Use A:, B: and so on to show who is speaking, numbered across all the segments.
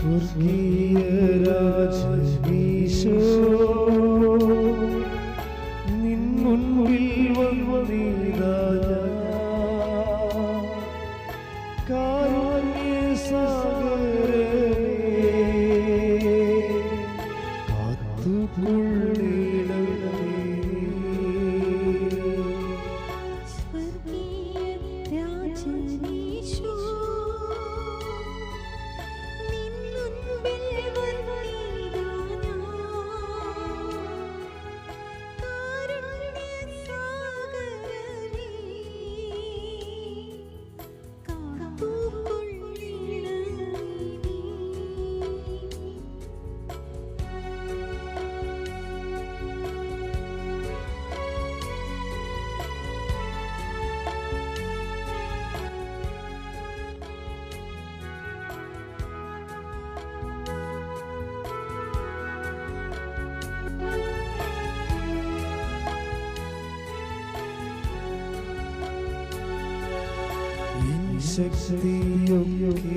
A: സ്വർഗീയ രാജനീശോ നിൻ മുൻപിൽ വന്നീതാ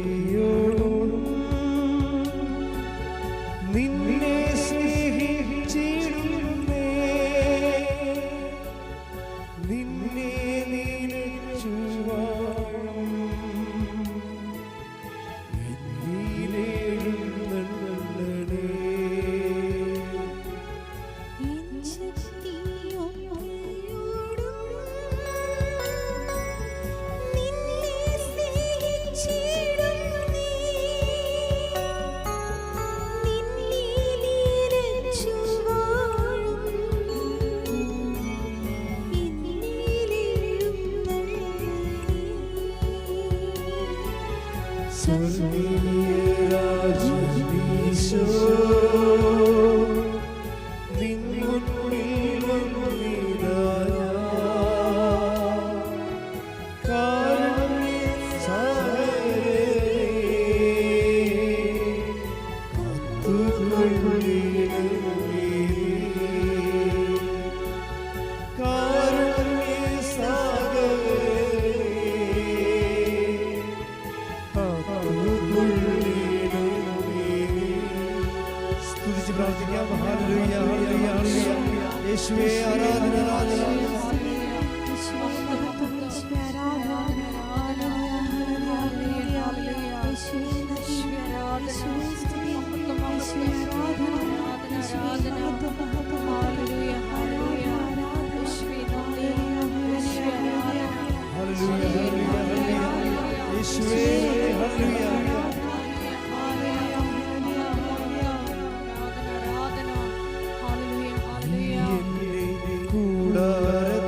A: ശക്തിയൊക്കെയോടും നിന്നെ സ്നേഹിച്ചിടുന്നേ നിന്നെ നിലച്ചു വാഴും എന്നിലെഴുന്നള്ളണേ സ്വർഗീയ രാജനീശോ നിൻ മുൻപിൽ വന്നീതാ കാരുണ്യസാഗരനേ കാത്തുകൊള്ളണമേ സ്തുതിച്ച് പ്രാർത്ഥിക്കാം. Hallelujah hallelujah hallelujah. യേശുവേ ആരാധന ആരാധന യേശുവേ ഹല്ലേലൂയ. കൂടാരത്തിൽ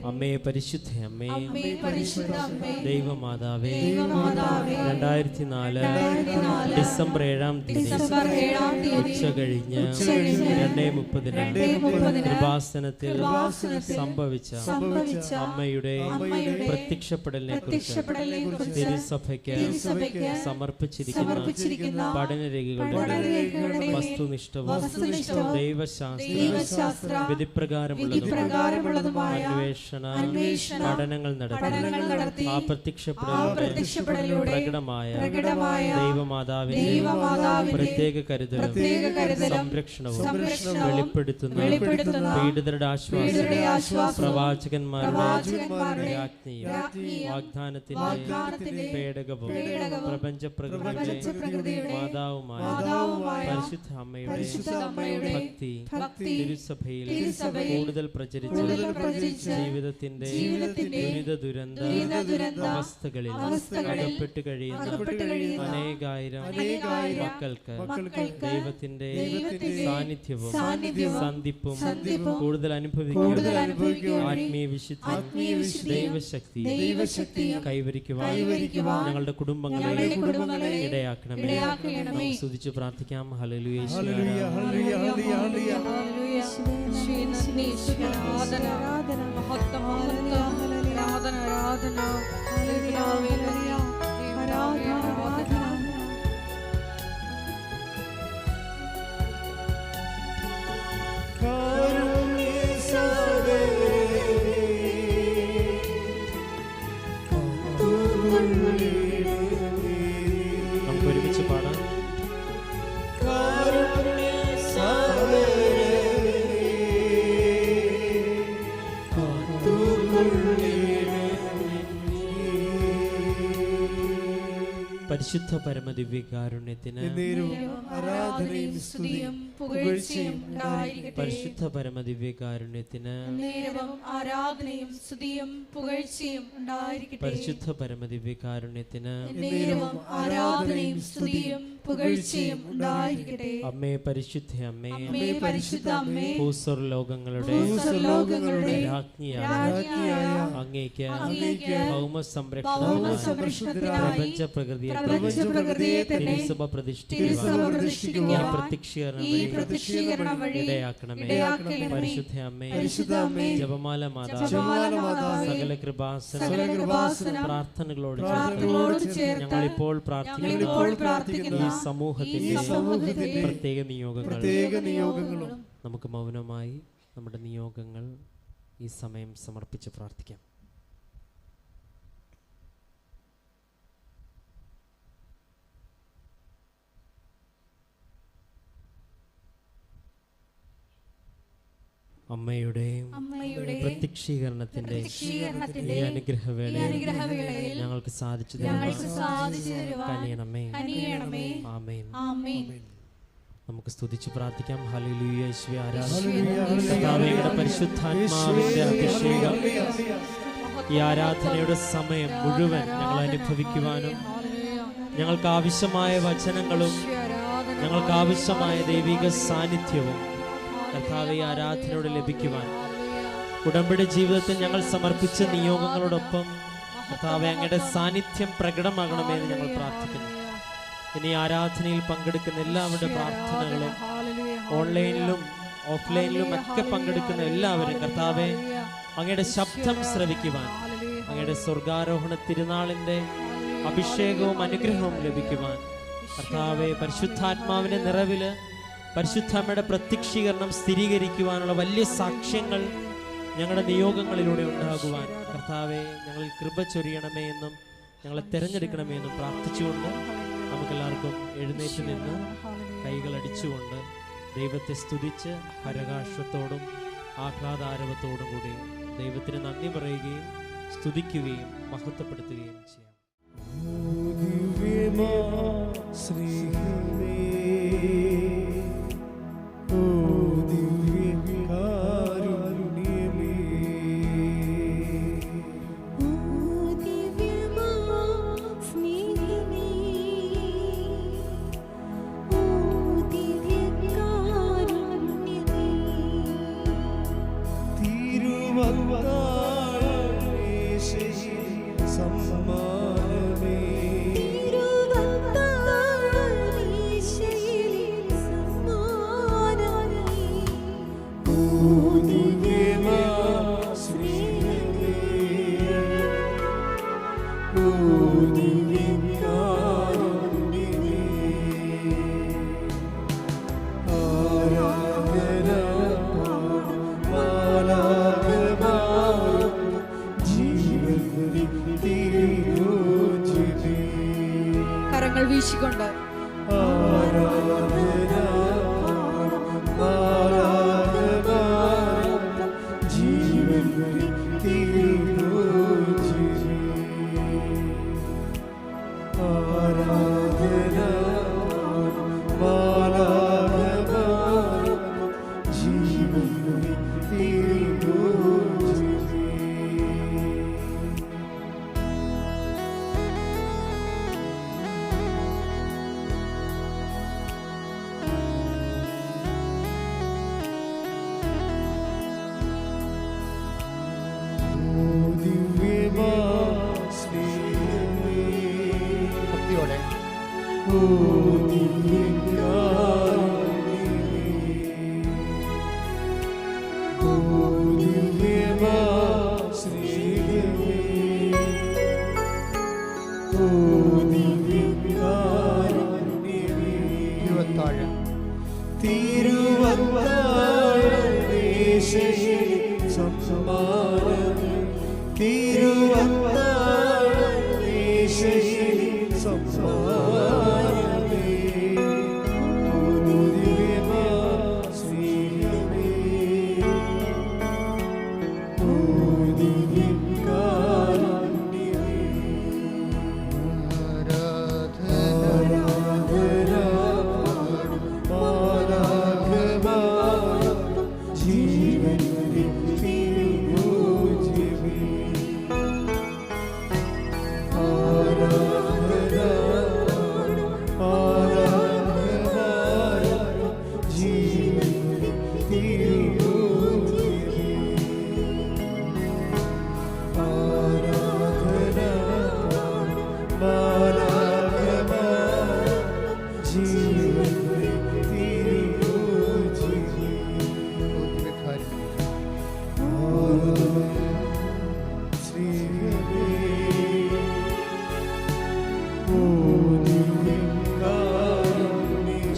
B: അമ്മേ പരിശുദ്ധ അമ്മേ,
C: അമ്മേ പരിശുദ്ധ അമ്മേ,
B: ദൈവമാതാവേ,
C: ദൈവമാതാവേ,
B: 2004 ഡിസംബർ 7-ാം തീയതി ഉച്ച കഴിഞ്ഞ് 2:30 കൃപാസനത്തിൽ സംഭവിച്ച അമ്മയുടെ പ്രത്യക്ഷപ്പെടലിനെ കുറിച്ച് തിരുസഭയ്ക്ക് സമർപ്പിച്ചിരിക്കുന്ന പഠനരേഖകളുടെ വസ്തുനിഷ്ഠവും ദൈവശാസ്ത്ര വിധിപ്രകാരമുള്ളതുമായ അന്വേഷണ പഠനങ്ങൾ നടത്തി ആ പ്രത്യക്ഷപ്പെടലിലൂടെ പ്രകടമായ ദൈവമാതാവിന്റെ പ്രത്യേക കരുതലും സംരക്ഷണവും വെളിപ്പെടുത്തുന്ന പീഡിതരുടെ ആശ്വാസം പ്രവാചകന്മാരുടെ രാജ്ഞിയും വാഗ്ദാനത്തിന്റെ പേടകവും പ്രപഞ്ചപ്രകൃതിയുടെ മാതാവുമായ പരിശുദ്ധ അമ്മയുടെ ഭക്തി തിരുസഭയിൽ കൂടുതൽ പ്രചരിച്ച് ജീവിതത്തിന്റെ ദുരിത അവസ്ഥകളിൽ അകപ്പെട്ട് കഴിയുന്ന അനേകായിരം മക്കൾക്ക് ദൈവത്തിന്റെ സാന്നിധ്യവും സന്ധിപ്പും കൂടുതൽ അനുഭവിക്കുക ആത്മീയ വിശുദ്ധി ദൈവശക്തി കൈവരിക്കുവാൻ ഞങ്ങളുടെ കുടുംബങ്ങളെ ഇടയാക്കണമേ. നമുക്ക് സ്തുതിച്ച് പ്രാർത്ഥിക്കാം. Hallelujah,
A: hallelujah, hallelujah, hallelujah, hallelujah.
B: നമുക്ക് ഒരുമിച്ച് പാടാം. പരിശുദ്ധ പരമദിവ്യകാരുണ്യത്തിന്
A: ആരാധനയും സ്തുതിയും പുകഴ്ചയും ഉണ്ടായിരിക്കട്ടെ.
B: പരിശുദ്ധ പരമദിവ്യകാരുണ്യത്തിന്
C: ആരാധനയും സ്തുതിയും പുകഴ്ചയും ഉണ്ടായിരിക്കട്ടെ.
B: പരിശുദ്ധ പരമദിവ്യകാരുണ്യത്തിന്
C: ആരാധനയും സ്തുതിയും പുകഴ്ചയും ഉണ്ടായിരിക്കട്ടെ.
B: അമ്മേ പരിശുദ്ധ അമ്മേ,
C: അമ്മേ പരിശുദ്ധ അമ്മേ,
B: ഭൂസ്വർലോകങ്ങളുടെ രാജ്ഞിയായ അങ്ങേക്ക് ഭൗമ സംരക്ഷണത്തിനായി പ്രപഞ്ച പ്രകൃതിയെ തിരുസഭ പ്രതിഷ്ഠിക്കുവാൻ പ്രത്യക്ഷീകരണം വഴി ഇടയാക്കണമേ. പരിശുദ്ധ അമ്മേ, ജപമാല മാതാവേ, സകല കൃപാസന പ്രാർത്ഥനകളോട് ചേർന്ന് ഞങ്ങളിപ്പോൾ പ്രാർത്ഥിക്കുന്ന ഈ സമൂഹത്തിന്റെ പ്രത്യേക നിയോഗങ്ങളും നമുക്ക് മൗനമായി നമ്മുടെ നിയോഗങ്ങൾ ഈ സമയം സമർപ്പിച്ച് പ്രാർത്ഥിക്കാം. അമ്മയുടെ പ്രത്യക്ഷീകരണത്തിന്റെ ഈ അനുഗ്രഹവേളയിൽ ഞങ്ങൾക്ക് സാധിച്ചു തരണമേ. ആമേൻ. നമുക്ക് സ്തുതിച്ച് പ്രാർത്ഥിക്കാം. ഹല്ലേലൂയ, യേശുവേ ആരാധന. പരിശുദ്ധാത്മാവിന്റെ അഭിഷേകം ഈ ആരാധനയുടെ സമയം മുഴുവൻ ഞങ്ങൾ അനുഭവിക്കുവാനും ഞങ്ങൾക്ക് ആവശ്യമായ വചനങ്ങളും ഞങ്ങൾക്ക് ആവശ്യമായ ദൈവിക സാന്നിധ്യവും കർത്താവേ ആരാധനയോട് ലഭിക്കുവാൻ ഉടമ്പടി ജീവിതത്തിൽ ഞങ്ങൾ സമർപ്പിച്ച നിയോഗങ്ങളോടൊപ്പം കർത്താവേ അങ്ങയുടെ സാന്നിധ്യം പ്രകടമാകണമെന്ന് ഞങ്ങൾ പ്രാർത്ഥിക്കുന്നു. ഇനി ആരാധനയിൽ പങ്കെടുക്കുന്ന എല്ലാവരുടെ പ്രാർത്ഥനകളും ഓൺലൈനിലും ഓഫ്ലൈനിലും ഒക്കെ പങ്കെടുക്കുന്ന എല്ലാവരും കർത്താവേ അങ്ങയുടെ ശബ്ദം ശ്രവിക്കുവാൻ അങ്ങയുടെ സ്വർഗാരോഹണ തിരുനാളിൻ്റെ അഭിഷേകവും അനുഗ്രഹവും ലഭിക്കുവാൻ കർത്താവേ പരിശുദ്ധാത്മാവിന്റെ നിറവില് പരിശുദ്ധമ്മയുടെ പ്രത്യക്ഷീകരണം സ്ഥിരീകരിക്കുവാനുള്ള വലിയ സാക്ഷ്യങ്ങൾ ഞങ്ങളുടെ നിയോഗങ്ങളിലൂടെ ഉണ്ടാകുവാൻ കർത്താവെ ഞങ്ങളിൽ കൃപ ചൊരിയണമേ എന്നും ഞങ്ങളെ തിരഞ്ഞെടുക്കണമേ എന്നും പ്രാർത്ഥിച്ചുകൊണ്ട് നമുക്കെല്ലാവർക്കും എഴുന്നേറ്റ് നിന്ന് കൈകളടിച്ചുകൊണ്ട് ദൈവത്തെ സ്തുതിച്ച് ഹരഘോഷത്തോടും ആഹ്ലാദാരവത്തോടും കൂടി ദൈവത്തിന് നന്ദി പറയുകയും സ്തുതിക്കുകയും മഹത്വപ്പെടുത്തുകയും ചെയ്യാം.
A: തിരുവത്താഴ
C: കരങ്ങൾ വീശിക്കൊണ്ട്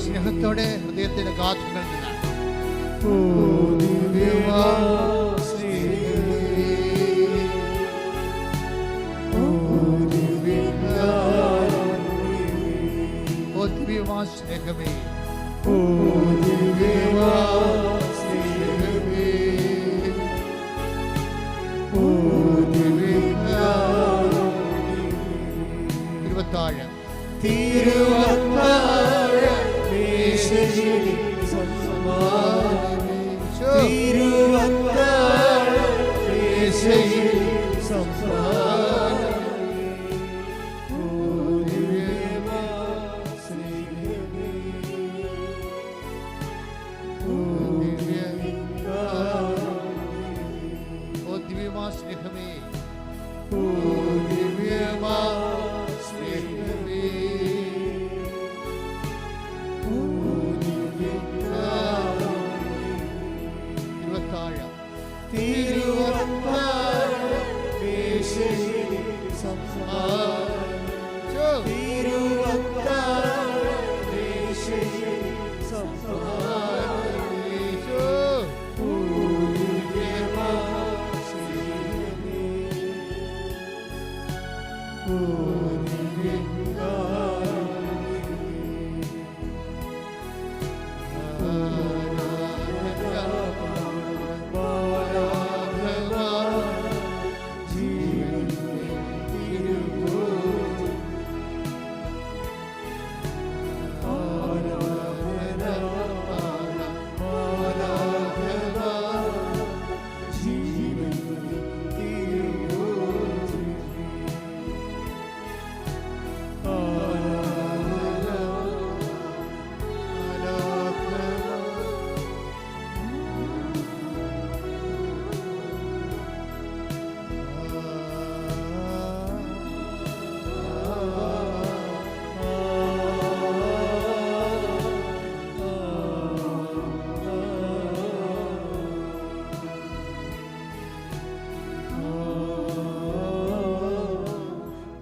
D: സ്നേഹത്തോടെ ഹൃദയത്തിന്റെ ഗാഥകൾ സ്നേഹമേ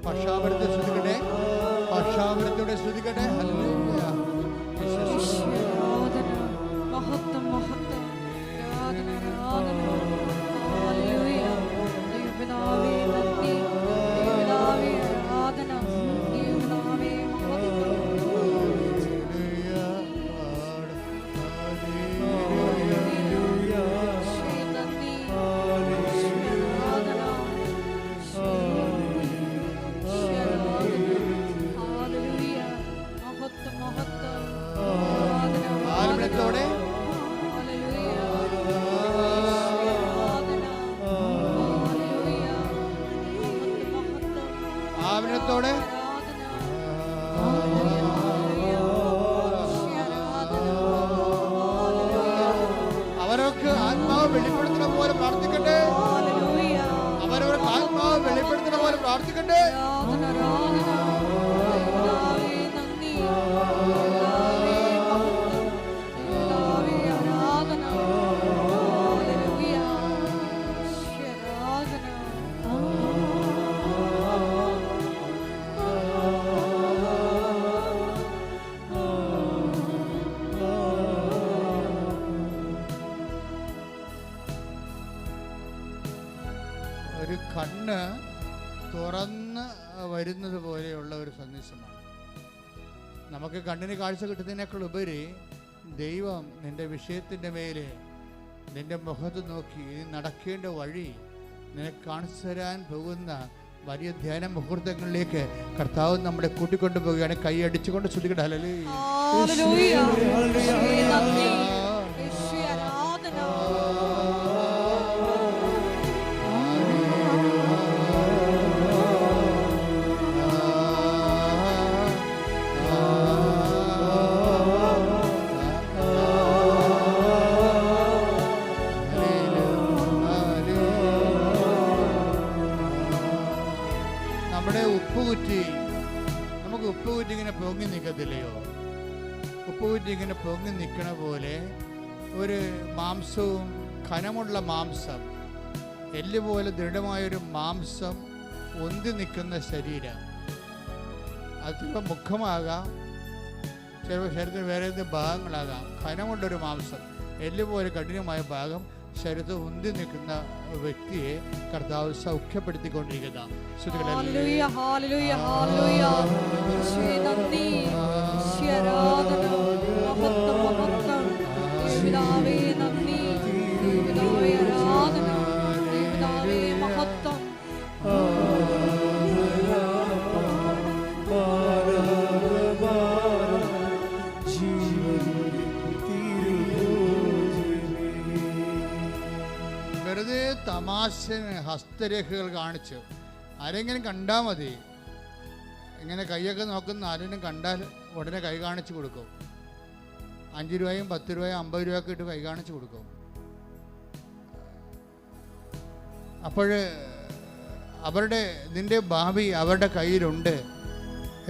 D: പക്ഷാപരത്തെ ശ്രദ്ധിക്കട്ടെ, പക്ഷാപരത്തോടെ ശ്രദ്ധിക്കട്ടെ. ഹല്ലേലൂയ.
C: ആരാധന, മഹത്വം മഹത്വം, ആരാധന ആരാധന. ഹല്ലേലൂയ. ദൈവപിതാവേ നന്ദി, ദൈവപിതാവേ ആരാധന, ദൈവപിതാവേ മഹത്വം. ശ്രീ നന്ദി, ശ്രീ ആരാധന, ശ്രീ ആരാധന. ഹല്ലേലൂയ. മഹത്വം മഹത്വം, ആരാധന
D: ആലംബനത്തോടെ
C: ഹല്ലേലൂയ. ശ്രീ ആരാധന, ഹല്ലേലൂയ. മഹത്വം മഹത്വം,
D: ആലംബനത്തോടെ
C: ആരാധന ഹല്ലേലൂയ. ശ്രീ ആരാധന, ഹല്ലേലൂയ.
D: അവരൊക്കെ ആത്മാവ് വെളിപ്പെടുത്തുന്ന പോലെ പ്രാർത്ഥിക്കട്ടെ.
C: ഹല്ലേലൂയ.
D: അവരവർക്ക് ആത്മാവ് വെളിപ്പെടുത്തുന്ന പോലെ പ്രാർത്ഥിക്കട്ടെ.
C: ആരാധന ആരാധന. ദൈവപിതാവേ നന്ദി, ദൈവപിതാവേ മഹത്വം, ദൈവപിതാവേ ആരാധന. ഹല്ലേലൂയ. ശ്രീ ആരാധന.
D: ഒരു കണ്ണ് തുറന്ന് വരുന്നത് പോലെയുള്ള ഒരു സന്ദേശമാണ്. നമുക്ക് കണ്ണിന് കാഴ്ച കിട്ടുന്നതിനേക്കാൾ ഉപരി ദൈവം നിന്റെ വിഷയത്തിൻ്റെ മേലെ നിന്റെ മുഖത്ത് നോക്കി ഇനി നടക്കേണ്ട വഴി നിനക്ക് കാണിച്ചു തരാൻ പോകുന്ന വലിയ ധ്യാന മുഹൂർത്തങ്ങളിലേക്ക് കർത്താവ് നമ്മളെ കൂട്ടിക്കൊണ്ടു പോവുകയാണ്. കൈ അടിച്ചുകൊണ്ട് ശ്രദ്ധിക്കട്ടെ. ഹല്ലേലൂയ.
C: ഹല്ലേലൂയ. ശ്രീ നന്ദി, ശ്രീ ആരാധന.
D: നമ്മുടെ ഉപ്പുകുറ്റി, നമുക്ക് ഉപ്പുകുറ്റി ഇങ്ങനെ പൊങ്ങി നിൽക്കത്തില്ലയോ? ഉപ്പുകുറ്റി ഇങ്ങനെ പൊങ്ങി നിൽക്കണ പോലെ ഒരു മാംസവും കനമുള്ള മാംസം, എല്ല് പോലെ ദൃഢമായൊരു മാംസം ഒന്തി നിൽക്കുന്ന ശരീരം. അത് ചിലപ്പോൾ മുഖമാകാം, ചിലപ്പോൾ ശരീരത്തിന് വേറെ ഏതെങ്കിലും ഭാഗങ്ങളാകാം. കനമുള്ളൊരു മാംസം, എല്ല് പോലെ കഠിനമായ ഭാഗം ശരീരത്തിൽ ഉന്തി നിൽക്കുന്ന വ്യക്തിയെ കർത്താവ് സൗഖ്യപ്പെടുത്തിക്കൊണ്ടിരിക്കുന്ന
C: ഹല്ലേലൂയ ഹല്ലേലൂയ ഹല്ലേലൂയ. ശ്രീ നന്ദി, ശ്രീ ആരാധന, മഹത്വം മഹത്വം. ദൈവപിതാവേ നന്ദി, ദൈവപിതാവേ ആരാധന, ദൈവപിതാവേ മഹത്വം.
D: വെറുതെ തമാശന് ഹസ്തരേഖകൾ കാണിച്ച് ആരെങ്കിലും കണ്ടാൽ മതി. ഇങ്ങനെ കൈയൊക്കെ നോക്കുന്ന ആരെങ്കിലും കണ്ടാൽ ഉടനെ കൈ കാണിച്ച് കൊടുക്കും. 5 രൂപയും 10 രൂപയും 50 രൂപയൊക്കെ ഇട്ട് കൈ കാണിച്ച് കൊടുക്കും. അപ്പോൾ അവരുടെ നിന്റെ ഭാവി അവരുടെ കയ്യിലുണ്ട്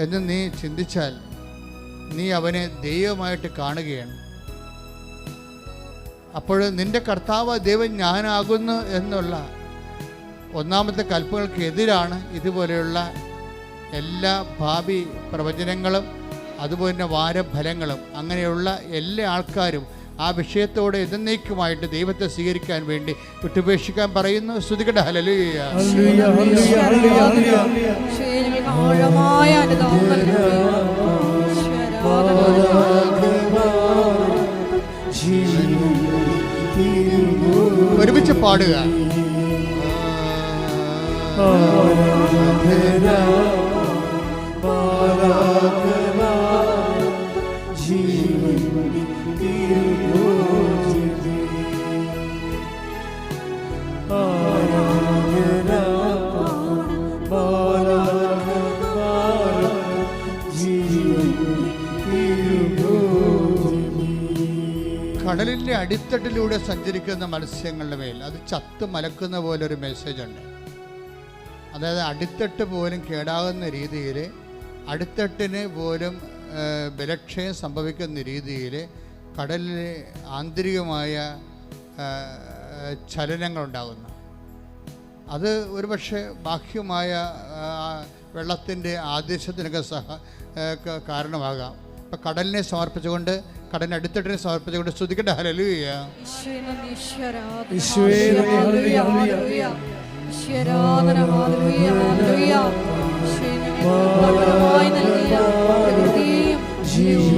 D: എന്ന് നീ ചിന്തിച്ചാൽ നീ അവനെ ദൈവമായിട്ട് കാണുകയാണ്. അപ്പോൾ നിന്റെ കർത്താവ് ദൈവം ഞാനാകുന്നു എന്നുള്ള ഒന്നാമത്തെ കൽപ്പനകൾക്ക് എതിരാണ് ഇതുപോലെയുള്ള എല്ലാ ഭാവി പ്രവചനങ്ങളും അതുപോലെ തന്നെ വാരഫലങ്ങളും. അങ്ങനെയുള്ള എല്ലാ ആൾക്കാരും ആ വിഷയത്തോട് എന്നേക്കുമായിട്ട് ദൈവത്തെ സ്വീകരിക്കാൻ വേണ്ടി വിട്ടുപേക്ഷിക്കാൻ പറയുന്നു. സ്തുതിക്കട്ടെ. ഹല്ലേലൂയ.
C: ആഴമായ അനുതാപങ്ങൾ
D: ഒരുമിച്ച് പാടുക. കടലിൻ്റെ അടിത്തട്ടിലൂടെ സഞ്ചരിക്കുന്ന മത്സ്യങ്ങളുടെ മേൽ അത് ചത്ത് മലക്കുന്ന പോലെ ഒരു മെസ്സേജ് ഉണ്ട്. അതായത് അടിത്തട്ട് പോലും കേടാകുന്ന രീതിയിൽ, അടിത്തട്ടിന് പോലും ബലക്ഷയം സംഭവിക്കുന്ന രീതിയിൽ കടലിലെ ആന്തരികമായ ചലനങ്ങളുണ്ടാകുന്നു. അത് ഒരുപക്ഷെ ബാഹ്യമായ വെള്ളത്തിൻ്റെ ആദേശത്തിനൊക്കെ കാരണമാകാം. ഇപ്പം കടലിനെ സമർപ്പിച്ചുകൊണ്ട്, കടലിനടുത്തിട്ടിനെ സമർപ്പിച്ചുകൊണ്ട് സ്തുതിക്കട്ടെ. ഹല്ലേലൂയ.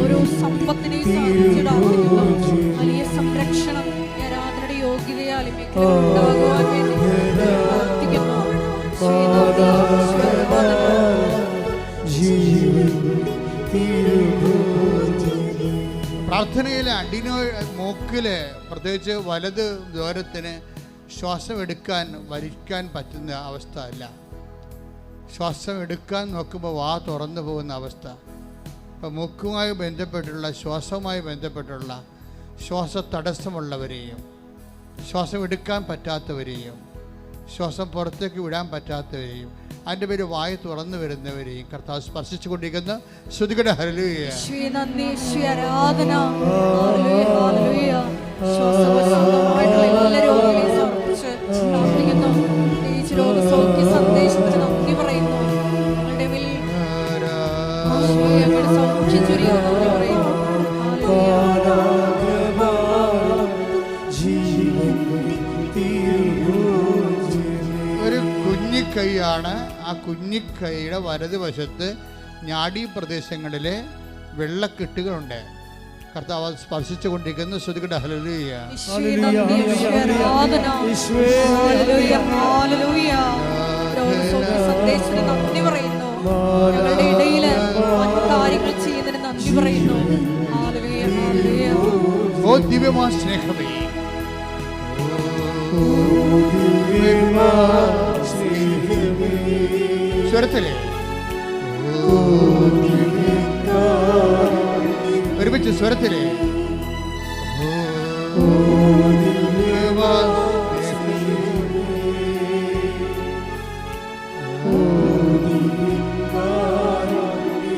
C: ഓരോ സമ്പത്തിനെയും വലിയ സംരക്ഷണം ആരാധനയുടെ യോഗ്യതയാൽ ഉണ്ടാകുവാൻ വേണ്ടി പ്രാർത്ഥിക്കുന്നു.
D: പ്രാർത്ഥനയിലെ മൂക്കില് പ്രത്യേകിച്ച് വലത് ദ്വാരത്തിന് ശ്വാസം എടുക്കാൻ വലിക്കാൻ പറ്റുന്ന അവസ്ഥ അല്ല. ശ്വാസം എടുക്കാൻ നോക്കുമ്പോൾ വാ തുറന്നു പോകുന്ന അവസ്ഥ. ഇപ്പം മൂക്കുമായി ബന്ധപ്പെട്ടുള്ള, ശ്വാസവുമായി ബന്ധപ്പെട്ടുള്ള ശ്വാസ തടസ്സമുള്ളവരെയും, ശ്വാസം എടുക്കാൻ പറ്റാത്തവരെയും, ശ്വാസം പുറത്തേക്ക് വിടാൻ പറ്റാത്തവരെയും, അതിൻ്റെ പേര് വായ തുറന്നു വരുന്നവരെയും കർത്താവ് സ്പർശിച്ചു കൊണ്ടിരിക്കുന്ന ശ്രുതികടെ. ഹല്ലേലൂയ. ഒരു കുഞ്ഞിക്കൈയാണ്. ആ കുഞ്ഞിക്കൈയുടെ വലതുവശത്ത് ഞാഡീ പ്രദേശങ്ങളിലെ വെള്ളക്കെട്ടുകളുണ്ട്. കർത്താവ് സ്പർശിച്ചു കൊണ്ടിരിക്കുന്ന ശ്രുതികടെ. ഹല്ലേലൂയ. ഓ ദിവ്യമാ സ്നേഹമേ, സ്വരത്തിലെ ഒരുമിച്ച് സ്വരത്തിലെ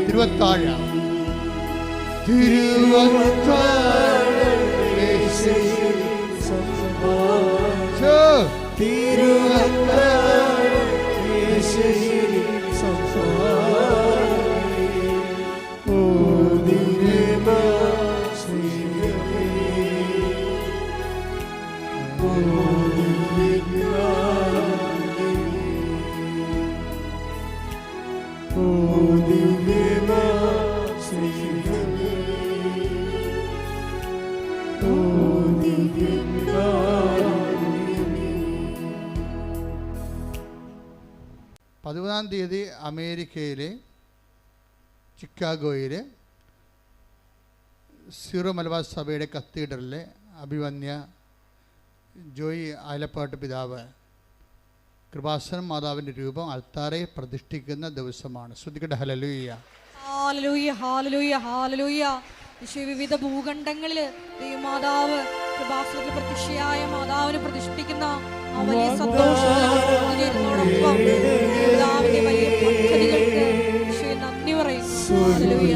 D: തിരുവത്താഴ തീയതി അമേരിക്കയിലെ ചിക്കാഗോയിലെ സീറോ മലബാർ സഭയുടെ കത്തീഡ്രലിലെ അഭിവന്യ ജോയി ആലപ്പാട്ട് പിതാവ് കൃപാസനം മാതാവിൻ്റെ രൂപം അൾത്താരയിൽ പ്രതിഷ്ഠിക്കുന്ന ദിവസമാണ്. ശ്രുതിക്കട്ടെ. ഹല്ലേലൂയ.
C: ഹല്ലേലൂയ. ഹല്ലേലൂയ. ഹല്ലേലൂയ. വിവിധ ഭൂഖണ്ഡങ്ങളിൽ ദൈവമാതാവ് കൃപാസനത്തിൽ പ്രത്യക്ഷയായ മാതാവിനെ പ്രതിഷ്ഠിക്കുന്ന ആ വലിയ സന്തോഷത്തോടൊപ്പം പിതാവിന്റെ വലിയ പദ്ധതികൾക്ക് നന്ദി പറയുന്നു. ഹല്ലേലൂയ.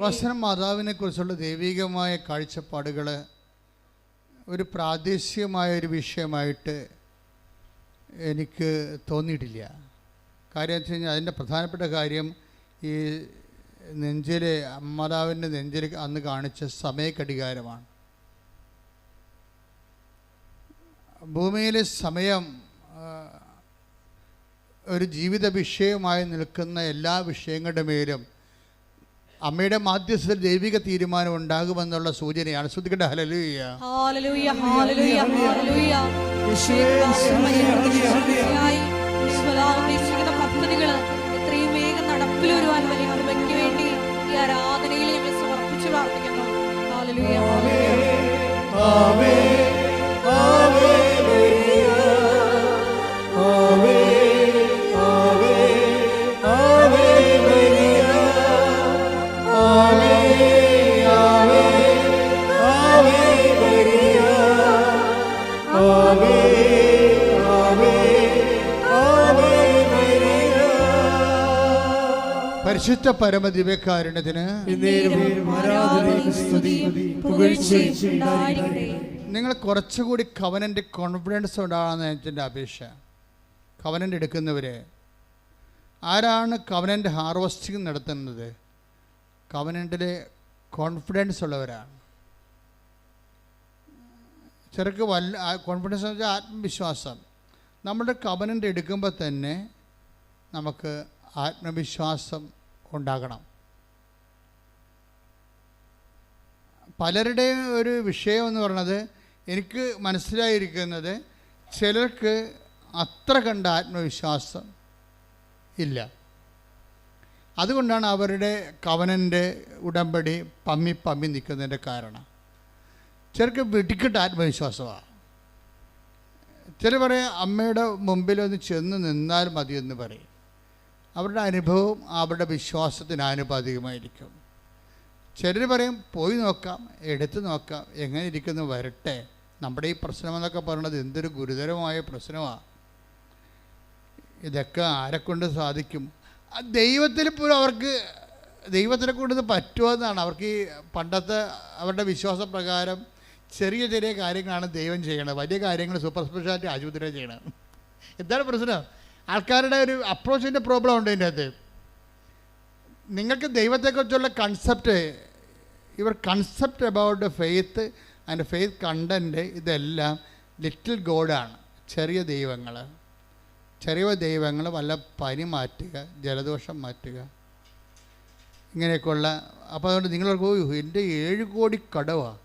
D: വസനം മാതാവിനെ കുറിച്ചുള്ള ദൈവികമായ കാഴ്ചപ്പാടുകൾ ഒരു പ്രാദേശികമായ ഒരു വിഷയമായിട്ട് എനിക്ക് തോന്നിയിട്ടില്ല. കാര്യം വെച്ച് കഴിഞ്ഞാൽ അതിൻ്റെ പ്രധാനപ്പെട്ട കാര്യം ഈ നെഞ്ചിലെ മാതാവിൻ്റെ നെഞ്ചിൽ അന്ന് കാണിച്ച സമയഘടികാരമാണ്. ഭൂമിയിലെ സമയം ഒരു ജീവിത വിഷയമായി നിൽക്കുന്ന എല്ലാ വിഷയങ്ങളുടെ മേലും അമ്മയുടെ മാധ്യസ്ഥത്തിൽ ദൈവിക തീരുമാനം ഉണ്ടാകുമെന്നുള്ള സൂചനയാണ്. ശ്രുതിക്കട്ടെ. ഹല്ലേലൂയ.
C: ഹല്ലേലൂയ. ഹല്ലേലൂയ. ഹല്ലേലൂയ. പദ്ധതികൾ എത്രയും വേഗം നടപ്പിൽ വരുവാൻ വലിയ കൃപയ്ക്ക് വേണ്ടി ഹല്ലേലൂയ ഹല്ലേലൂയ
A: ആവേ ആവേ മരിയ ആവേ ആവേ ആവേ മരിയ ആവേ ആവേ ആവേ മരിയ ആവേ ആവേ ആവേ മരിയ.
D: പരിശുദ്ധ പരമദിവ്യകാരുണ്യത്തിന്
A: എന്നേരവും ആരാധനയും സ്തുതിയും പുകഴ്ചയും ഉണ്ടായിരിക്കട്ടെ.
D: നിങ്ങൾ കുറച്ചുകൂടി കവനൻ്റ് കോൺഫിഡൻസ് ഉണ്ടാകുന്ന എൻ്റെ അപേക്ഷ. കവനൻ്റ് എടുക്കുന്നവർ ആരാണ് കവനൻ്റ് ഹാർവസ്റ്റിംഗ് നടത്തുന്നത്? കവനൻ്റിൽ കോൺഫിഡൻസ് ഉള്ളവരാണ്. ചെറുക്ക് കോൺഫിഡൻസ് എന്ന് വെച്ചാൽ ആത്മവിശ്വാസം. നമ്മുടെ കവനൻ്റ് എടുക്കുമ്പോൾ തന്നെ നമുക്ക് ആത്മവിശ്വാസം ഉണ്ടാകണം. പലരുടെയും ഒരു വിഷയം എന്ന് പറയുന്നത്, എനിക്ക് മനസ്സിലായിരിക്കുന്നത്, ചിലർക്ക് അത്ര കണ്ട ആത്മവിശ്വാസം ഇല്ല. അതുകൊണ്ടാണ് അവരുടെ കവനൻ്റെ ഉടമ്പടി പമ്മി നിൽക്കുന്നതിൻ്റെ കാരണം. ചിലർക്ക് വെടിക്കെട്ട് ആത്മവിശ്വാസമാണ്. ചിലർ പറയും അമ്മയുടെ മുമ്പിലൊന്ന് ചെന്ന് നിന്നാൽ മതിയെന്ന് പറയും. അവരുടെ അനുഭവം അവരുടെ വിശ്വാസത്തിന് ആനുപാതികമായിരിക്കും. ചിലർ പറയും പോയി നോക്കാം, എടുത്ത് നോക്കാം, എങ്ങനെ ഇരിക്കുന്നു വരട്ടെ. നമ്മുടെ ഈ പ്രശ്നമെന്നൊക്കെ പറയുന്നത് എന്തൊരു ഗുരുതരമായ പ്രശ്നമാണ്. ഇതൊക്കെ ആരെക്കൊണ്ട് സാധിക്കും? ദൈവത്തിൽ പോലും അവർക്ക് ദൈവത്തിനെ കൊണ്ട് ഇത് പറ്റുമെന്നാണ് അവർക്ക്. ഈ പണ്ടത്തെ അവരുടെ വിശ്വാസപ്രകാരം ചെറിയ ചെറിയ കാര്യങ്ങളാണ് ദൈവം ചെയ്യണത്, വലിയ കാര്യങ്ങൾ സൂപ്പർ സ്പെഷ്യാലിറ്റി ആശുപത്രിയിൽ ചെയ്യണം. എന്താണ് പ്രശ്നം? ആൾക്കാരുടെ ഒരു അപ്രോച്ചിൻ്റെ പ്രോബ്ലം ഉണ്ട് ഇതിൻ്റെ അകത്ത്. നിങ്ങൾക്ക് ദൈവത്തെക്കുറിച്ചുള്ള concept, your concept about faith and faith content, ഇതെല്ലാം ലിറ്റിൽ ഗോഡാണ്. ചെറിയ ദൈവങ്ങൾ വല്ല പനി മാറ്റുക, ജലദോഷം മാറ്റുക, ഇങ്ങനെയൊക്കെയുള്ള. അപ്പോൾ അതുകൊണ്ട് നിങ്ങളോട് എൻ്റെ 7 കോടി കടവാണ്,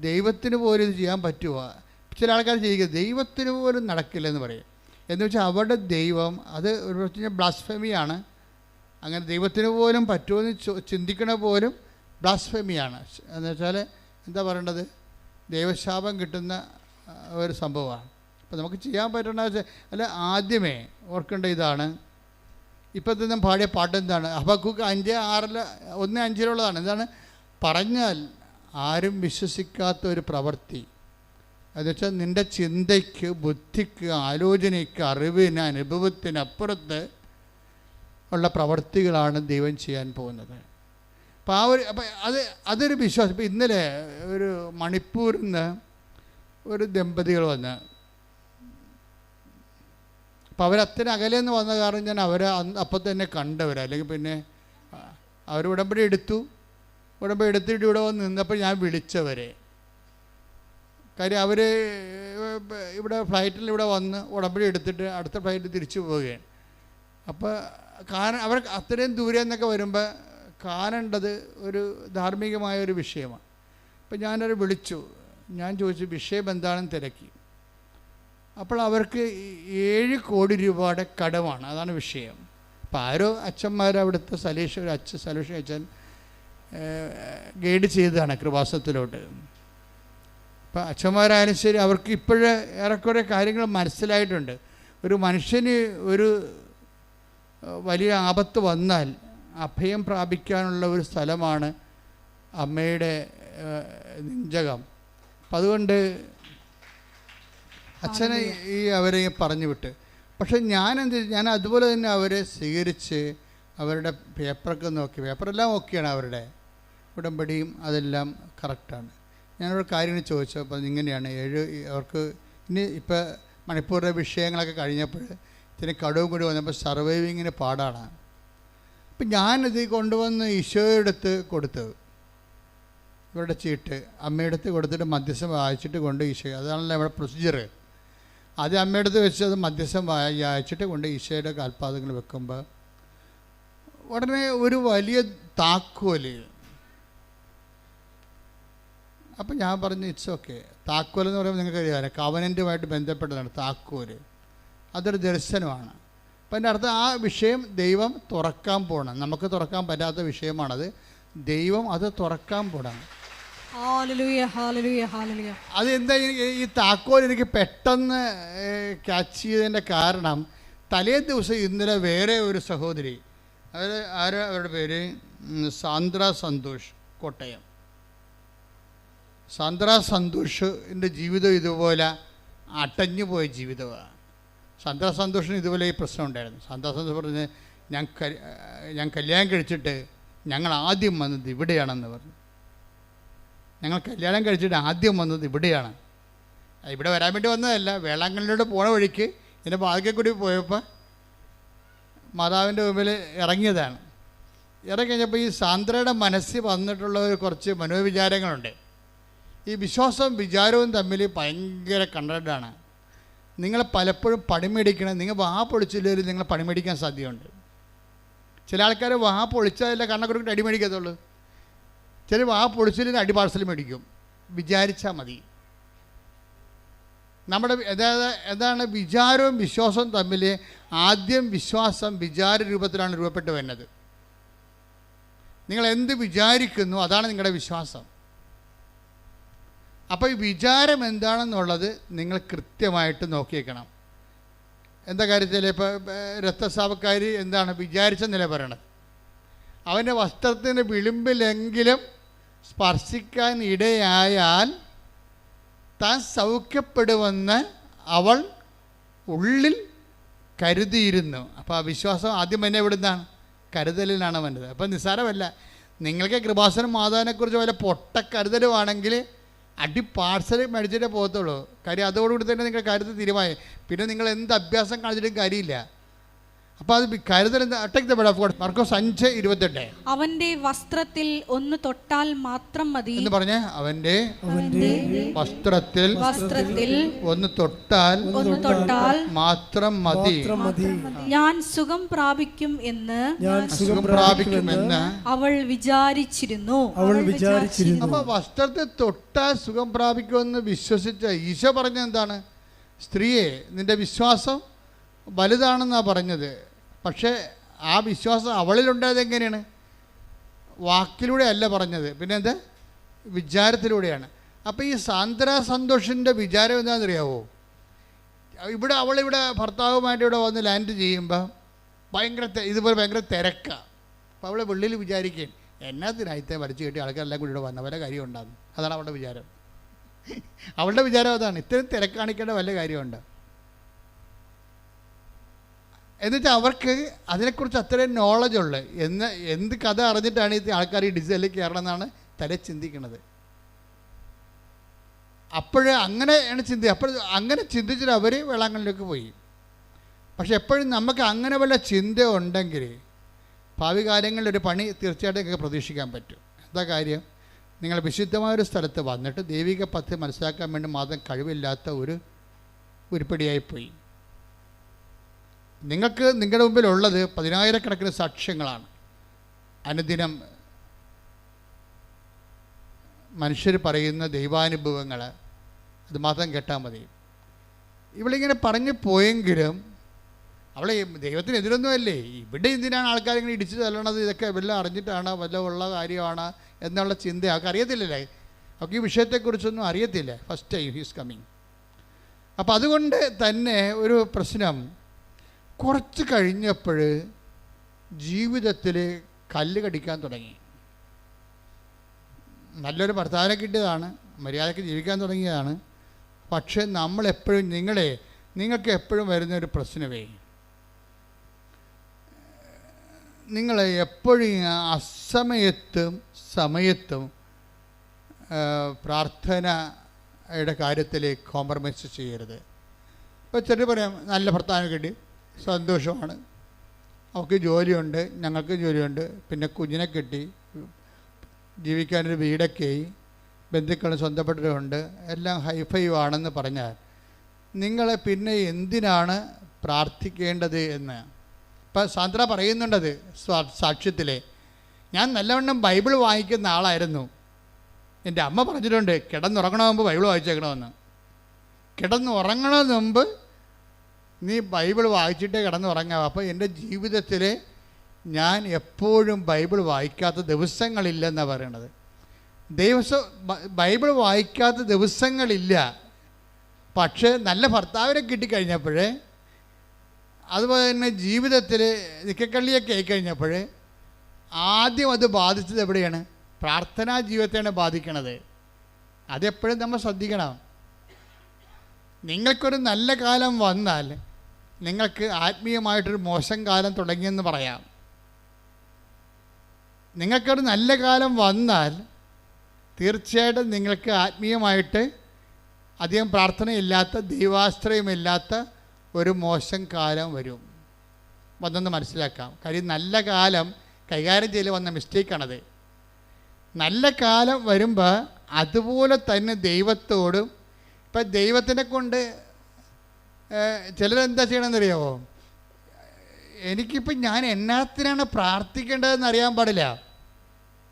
D: ദൈവത്തിന് പോലും ഇത് ചെയ്യാൻ പറ്റുമോ? ചില ആൾക്കാർ ചെയ്യുക, ദൈവത്തിന് പോലും നടക്കില്ലെന്ന് പറയും. എന്ന് വെച്ചാൽ അവരുടെ ദൈവം അത് ഒരു പ്രശ്നം ബ്ലാസ്ഫെമിയാണ്. അങ്ങനെ ദൈവത്തിന് പോലും പറ്റുമെന്ന് ചിന്തിക്കണ പോലും ബ്ലാസ്ഫെമിയാണ്. എന്ന് വെച്ചാൽ എന്താ പറയേണ്ടത്, ദൈവശാപം കിട്ടുന്ന ഒരു സംഭവമാണ്. അപ്പോൾ നമുക്ക് ചെയ്യാൻ പറ്റണ വെച്ചാൽ, അല്ല, ആദ്യമേ ഓർക്കേണ്ട ഇതാണ്. ഇപ്പോഴത്തെ നാം പാടിയ പാട്ട് എന്താണ്? ഹബക്കൂക്ക് 5:6 1:5 എന്താണ്? പറഞ്ഞാൽ ആരും വിശ്വസിക്കാത്ത ഒരു പ്രവൃത്തി. എന്നുവെച്ചാൽ നിൻ്റെ ചിന്തയ്ക്ക്, ബുദ്ധിക്ക്, ആലോചനയ്ക്ക്, അറിവിന്, അനുഭവത്തിനപ്പുറത്ത് ഉള്ള പ്രവൃത്തികളാണ് ദൈവം ചെയ്യാൻ പോകുന്നത്. അപ്പോൾ അതൊരു വിശ്വാസം. ഇപ്പോൾ ഇന്നലെ ഒരു മണിപ്പൂരിൽ നിന്ന് ഒരു ദമ്പതികൾ വന്ന്, അപ്പോൾ അവരത്ര അകലെന്ന് വന്ന കാരണം ഞാൻ അവരെ അപ്പം തന്നെ കണ്ടവരാ. അല്ലെങ്കിൽ പിന്നെ അവർ ഉടമ്പടി എടുത്തിട്ട് ഇവിടെ വന്ന് നിന്നപ്പോൾ ഞാൻ വിളിച്ചവരെ. കാര്യം അവർ ഇവിടെ ഫ്ലൈറ്റിൽ ഇവിടെ വന്ന് ഉടമ്പടി എടുത്തിട്ട് അടുത്ത ഫ്ലൈറ്റ് തിരിച്ചു പോവുകയാണ്. അപ്പോൾ അവർ അത്രയും ദൂരെ നിന്നൊക്കെ വരുമ്പോൾ കാണേണ്ടത് ഒരു ധാർമ്മികമായ ഒരു വിഷയമാണ്. അപ്പോൾ ഞാനവരെ വിളിച്ചു, ഞാൻ ചോദിച്ചു വിഷയം എന്താണെന്ന് തിരക്കി. അപ്പോൾ അവർക്ക് 7 കോടി രൂപയുടെ കടമാണ്, അതാണ് വിഷയം. അപ്പോൾ ആരോ അച്ഛന്മാർ അവിടുത്തെ സലീഷ് അച്ഛൻ ഗൈഡ് ചെയ്തതാണ് കൃപാസനത്തിലോട്ട്. അപ്പോൾ അച്ഛന്മാരായാലും ശരി, അവർക്ക് ഇപ്പോഴേ ഏറെക്കുറെ കാര്യങ്ങൾ മനസ്സിലായിട്ടുണ്ട്. ഒരു മനുഷ്യന് ഒരു വലിയ ആപത്ത് വന്നാൽ അഭയം പ്രാപിക്കാനുള്ള ഒരു സ്ഥലമാണ് അമ്മയുടെ നെഞ്ചകം. അപ്പം അതുകൊണ്ട് അച്ഛനെ അവരെ പറഞ്ഞു വിട്ട്. പക്ഷെ ഞാൻ അതുപോലെ തന്നെ അവരെ സ്വീകരിച്ച് അവരുടെ പേപ്പറൊക്കെ നോക്കി. പേപ്പറെല്ലാം ഓക്കെയാണ്, അവരുടെ ഉടമ്പടിയും അതെല്ലാം കറക്റ്റാണ്. ഞാനൊരു കാര്യങ്ങൾ ചോദിച്ചു. അപ്പോൾ ഇങ്ങനെയാണ് അവർക്ക് ഇനി ഇപ്പോൾ മണിപ്പൂരിലെ വിഷയങ്ങളൊക്കെ കഴിഞ്ഞപ്പോൾ ഇതിന് കടവും കൂടി വന്നപ്പോൾ സർവൈവിങ്ങിന് പാടാണ്. അപ്പം ഞാനിത് കൊണ്ടുവന്ന് ഈശോയുടെ അടുത്ത് കൊടുത്തു, ഇവരുടെ ചീട്ട് അമ്മയുടെ അടുത്ത് കൊടുത്തിട്ട് മധ്യസ്ഥം വായിച്ചിട്ട് കൊണ്ട് ഈശോ, അതാണല്ലോ നമ്മുടെ പ്രൊസീജിയർ. ആദ്യം അമ്മയുടെ അടുത്ത് വെച്ച് അത് മധ്യസ്ഥം വായിച്ചിട്ട് കൊണ്ട് ഈശോയുടെ കാൽപാദങ്ങൾ വെക്കുമ്പോൾ ഉടനെ ഒരു വലിയ താക്കോല്. അപ്പം ഞാൻ പറഞ്ഞു ഇറ്റ്സ് ഓക്കെ. താക്കോൽ എന്ന് പറയുമ്പോൾ നിങ്ങൾക്ക് അറിയാം, കവനൻറ്റുമായിട്ട് ബന്ധപ്പെട്ടതാണ് താക്കോല്. അതൊരു ദർശനമാണ്. അപ്പം എൻ്റെ അർത്ഥം ആ വിഷയം ദൈവം തുറക്കാൻ പോകണം. നമുക്ക് തുറക്കാൻ പറ്റാത്ത വിഷയമാണത്. ദൈവം അത് തുറക്കാൻ പോകണം.
A: Hallelujah hallelujah hallelujah.
D: അതെന്താ ഈ താക്കോൽ എനിക്ക് പെട്ടെന്ന് ക്യാച്ച് ചെയ്തതിൻ്റെ കാരണം, തലേ ദിവസം ഇന്നലെ വേറെ ഒരു സഹോദരി, അവരുടെ പേര് സാന്ദ്ര സന്തോഷ്, കോട്ടയം. സാന്ദ്ര സന്തോഷിൻ്റെ ജീവിതം ഇതുപോലെ അടഞ്ഞു പോയ ജീവിതമാണ്. സാന്ദ്ര സന്തോഷിന് ഇതുപോലെ ഈ പ്രശ്നം ഉണ്ടായിരുന്നു. സാന്ദ്ര സന്തോഷ് പറഞ്ഞ്, ഞാൻ കല്യാണം കഴിച്ചിട്ട് ഞങ്ങൾ ആദ്യം വന്നത് ഇവിടെയാണെന്ന് പറഞ്ഞു. ഞങ്ങൾ കല്യാണം കഴിച്ചിട്ട് ആദ്യം വന്നത് ഇവിടെയാണ്. ഇവിടെ വരാൻ വേണ്ടി വന്നതല്ല, വേളാങ്കണ്ണിലൂടെ പോണ വഴിക്ക് എൻ്റെ ബാഗെ കൂടി പോയപ്പോൾ മാതാവിൻ്റെ മുമ്പിൽ ഇറങ്ങിയതാണ്. ഇറങ്ങിക്കഴിഞ്ഞപ്പോൾ ഈ സാന്ദ്രയുടെ മനസ്സിൽ വന്നിട്ടുള്ള കുറച്ച് മനോവിചാരങ്ങളുണ്ട്. ഈ വിശ്വാസവും വിചാരവും തമ്മിൽ ഭയങ്കര കണ്ടൻ്റാണ്. നിങ്ങൾ പലപ്പോഴും പണിമേടിക്കണം. നിങ്ങൾ വാ പൊളിച്ചില്ലെങ്കിൽ നിങ്ങൾ പണിമേടിക്കാൻ സാധ്യതയുണ്ട്. ചില ആൾക്കാർ വാ പൊളിച്ചാലല്ല കണ്ണക്കുറിട്ട് അടി മേടിക്കത്തുള്ളൂ. ചില വാ പൊളിച്ചില്ലെങ്കിൽ അടി പാർസൽ മേടിക്കും. വിചാരിച്ചാൽ മതി. നമ്മുടെ എന്താണ് വിചാരവും വിശ്വാസവും തമ്മിൽ ആദ്യം വിശ്വാസം വിചാര രൂപത്തിലാണ് രൂപപ്പെട്ട് വരുന്നത്. നിങ്ങൾ എന്ത് വിചാരിക്കുന്നു അതാണ് നിങ്ങളുടെ വിശ്വാസം. അപ്പോൾ ഈ വിചാരം എന്താണെന്നുള്ളത് നിങ്ങൾ കൃത്യമായിട്ട് നോക്കിയേക്കണം. എന്താ കാര്യത്തിൽ ഇപ്പോൾ രക്തസ്രാവക്കാരി എന്താണ് വിചാരിച്ച നില പറയണത്? അവൻ്റെ വസ്ത്രത്തിൻ്റെ വിളിമ്പിലെങ്കിലും സ്പർശിക്കാൻ ഇടയായാൽ താൻ സൗഖ്യപ്പെടുമെന്ന് അവൾ ഉള്ളിൽ കരുതിയിരുന്നു. അപ്പോൾ ആ വിശ്വാസം ആദ്യം തന്നെ എവിടുന്നാണ്? കരുതലിലാണ് വന്നത്. അപ്പം നിസ്സാരമല്ല. നിങ്ങൾക്ക് കൃപാസനം മാതാവിനെക്കുറിച്ച് വല്ല പൊട്ട കരുതലുമാണെങ്കിൽ അടി പാർസൽ മേടിച്ചിട്ടേ പോകത്തുള്ളൂ. കാര്യം അതോടുകൂടി തന്നെ നിങ്ങൾ കരുതൽ തീരുമാനം. പിന്നെ നിങ്ങൾ എന്ത് അഭ്യാസം കാണിച്ചിട്ടും കാര്യമില്ല. അപ്പോൾ അത് കരുതൽ മർക്കോസ് 5:28.
A: അവന്റെ വസ്ത്രത്തിൽ ഒന്ന് തൊട്ടാൽ മാത്രം മതി
D: എന്ന് പറഞ്ഞേ. അവന്റെ വസ്ത്രത്തിൽ ഒന്ന് തൊട്ടാൽ മാത്രം മതി,
A: ഞാൻ സുഖം പ്രാപിക്കുമെന്ന് അവൾ വിചാരിച്ചിരുന്നു.
D: അപ്പൊ വസ്ത്രത്തിൽ തൊട്ടാൽ സുഖം പ്രാപിക്കുമെന്ന് വിശ്വസിച്ച ഈശോ പറഞ്ഞ എന്താണ്? സ്ത്രീയെ, നിന്റെ വിശ്വാസം വലുതാണെന്നാണ് പറഞ്ഞത്. പക്ഷേ ആ വിശ്വാസം അവളിലുണ്ടായത് എങ്ങനെയാണ്? വാക്കിലൂടെ അല്ല പറഞ്ഞത്, പിന്നെ എന്താ? വിചാരത്തിലൂടെയാണ്. അപ്പോൾ ഈ സാന്ദ്ര സന്തോഷിൻ്റെ വിചാരം എന്താണെന്നറിയാവോ? അവളിവിടെ ഭർത്താവുമായിട്ട് ഇവിടെ വന്ന് ലാൻഡ് ചെയ്യുമ്പോൾ ഇതുപോലെ ഭയങ്കര തിരക്കാണ്. അപ്പോൾ അവളെ വെള്ളിയിൽ വിചാരിക്കുകയും എന്നാത്തിനായിത്തെ വരച്ച് കെട്ടി ആൾക്കാരെല്ലാം കൂടി ഇവിടെ വന്ന വല്ല കാര്യം ഉണ്ടാകും. അതാണ് അവളുടെ വിചാരം. അവളുടെ വിചാരം അതാണ്. ഇത്രയും തിരക്കാണിക്കേണ്ട വല്ല കാര്യമുണ്ട്. എന്നുവെച്ചാൽ അവർക്ക് അതിനെക്കുറിച്ച് അത്രയും നോളജുള്ളു. എന്ത് കഥ അറിഞ്ഞിട്ടാണ് ഈ ആൾക്കാർ ഈ ഡിസൈനിലേക്ക് കയറണം എന്നാണ് തല ചിന്തിക്കുന്നത്. അങ്ങനെയാണ് അങ്ങനെ ചിന്തിച്ചിട്ട് അവർ വേളാങ്കണ്ണിലേക്ക് പോയി. പക്ഷെ എപ്പോഴും നമുക്ക് അങ്ങനെ വല്ല ചിന്ത ഉണ്ടെങ്കിൽ ഭാവി കാലങ്ങളിൽ ഒരു പണി തീർച്ചയായിട്ടും നിങ്ങൾക്ക് പ്രതീക്ഷിക്കാൻ പറ്റും. എന്താ കാര്യം? നിങ്ങൾ വിശുദ്ധമായൊരു സ്ഥലത്ത് വന്നിട്ട് ദൈവിക പദ്ധതി മനസ്സിലാക്കാൻ വേണ്ടി മാത്രം കഴിവില്ലാത്ത ഒരു ഉരുപ്പടിയായിപ്പോയി. നിങ്ങൾക്ക് നിങ്ങളുടെ മുമ്പിലുള്ളത് 10,000-കണക്കിന് സാക്ഷ്യങ്ങളാണ്. അനുദിനം മനുഷ്യർ പറയുന്ന ദൈവാനുഭവങ്ങൾ, അത് മാത്രം കേട്ടാൽ മതി. ഇവളിങ്ങനെ പറഞ്ഞു പോയെങ്കിലും അവളെ ദൈവത്തിനെതിരൊന്നുമല്ലേ. ഇവിടെ എന്തിനാണ് ആൾക്കാരിങ്ങനെ ഇടിച്ചു തല്ലണത്? ഇതൊക്കെ വല്ല അറിഞ്ഞിട്ടാണ്, വല്ല ഉള്ള കാര്യമാണ് എന്നുള്ള ചിന്ത അവർക്ക് അറിയത്തില്ലല്ലേ. അവർക്ക് ഈ വിഷയത്തെക്കുറിച്ചൊന്നും അറിയത്തില്ല. First time he's coming. അപ്പോൾ അതുകൊണ്ട് തന്നെ ഒരു പ്രശ്നം, കുറച്ച് കഴിഞ്ഞപ്പോൾ ജീവിതത്തിൽ കല്ല് കടിക്കാൻ തുടങ്ങി. നല്ലൊരു ഭർത്താവിനെ കിട്ടിയതാണ്, മര്യാദയ്ക്ക് ജീവിക്കാൻ തുടങ്ങിയതാണ്. പക്ഷേ നമ്മളെപ്പോഴും നിങ്ങൾക്ക് എപ്പോഴും വരുന്നൊരു പ്രശ്നമേ, നിങ്ങൾ എപ്പോഴും അസമയത്തും സമയത്തും പ്രാർത്ഥനയുടെ കാര്യത്തിൽ കോംപ്രമൈസ് ചെയ്യരുത്. ഇപ്പോൾ ചെറിയ പറയാം, നല്ല ഭർത്താവിനെ കിട്ടി, സന്തോഷമാണ്, അവൾക്ക് ജോലിയുണ്ട്, ഞങ്ങൾക്ക് ജോലിയുണ്ട്, പിന്നെ കുഞ്ഞിനെ കിട്ടി, ജീവിക്കാനൊരു വീടൊക്കെ ആയി, ബന്ധുക്കൾ സ്വന്തപ്പെട്ടവരുണ്ട്, എല്ലാം ഹൈഫൈവ് ആണെന്ന് പറഞ്ഞാൽ നിങ്ങൾ പിന്നെ എന്തിനാണ് പ്രാർത്ഥിക്കേണ്ടത് എന്ന് ഇപ്പം സാന്ദ്ര പറയുന്നുണ്ടത് സാക്ഷ്യത്തിൽ. ഞാൻ നല്ലവണ്ണം ബൈബിൾ വായിക്കുന്ന ആളായിരുന്നു. എൻ്റെ അമ്മ പറഞ്ഞിട്ടുണ്ട് കിടന്നുറങ്ങണ മുമ്പ് ബൈബിൾ വായിച്ചേക്കണമെന്ന്. കിടന്നുറങ്ങണതിന് മുമ്പ് നീ ബൈബിൾ വായിച്ചിട്ടേ കിടന്നുറങ്ങാം. അപ്പോൾ എൻ്റെ ജീവിതത്തിൽ ഞാൻ എപ്പോഴും ബൈബിൾ വായിക്കാത്ത ദിവസങ്ങളില്ലെന്നാണ് പറയണത്. ബൈബിൾ വായിക്കാത്ത ദിവസങ്ങളില്ല. പക്ഷേ നല്ല ഭർത്താവിനെ കിട്ടിക്കഴിഞ്ഞപ്പോൾ, അതുപോലെ തന്നെ ജീവിതത്തിൽ നിക്കക്കള്ളിയൊക്കെ ആയിക്കഴിഞ്ഞപ്പോൾ ആദ്യം അത് ബാധിച്ചത് എവിടെയാണ്? പ്രാർത്ഥനാ ജീവിതത്തെയാണ് ബാധിക്കണത്. അതെപ്പോഴും നമ്മൾ ശ്രദ്ധിക്കണം. നിങ്ങൾക്കൊരു നല്ല കാലം വന്നാൽ നിങ്ങൾക്ക് ആത്മീയമായിട്ടൊരു മോശം കാലം തുടങ്ങിയെന്ന് പറയാം. നിങ്ങൾക്കൊരു നല്ല കാലം വന്നാൽ തീർച്ചയായിട്ടും നിങ്ങൾക്ക് ആത്മീയമായിട്ട് അധികം പ്രാർത്ഥനയില്ലാത്ത, ദൈവാശ്രയമില്ലാത്ത ഒരു മോശം കാലം വരും. അതൊന്ന് മനസ്സിലാക്കാം. കാര്യം നല്ല കാലം കൈകാര്യം ചെയ്യൽ വന്ന മിസ്റ്റേക്കാണത്. നല്ല കാലം വരുമ്പോൾ അതുപോലെ തന്നെ ദൈവത്തോടും, ഇപ്പം ദൈവത്തിനെ കൊണ്ട് ചിലരെന്താ ചെയ്യണമെന്നറിയാമോ? എനിക്കിപ്പം ഞാൻ എന്നാത്തിനാണ് പ്രാർത്ഥിക്കേണ്ടതെന്ന് അറിയാൻ പാടില്ല.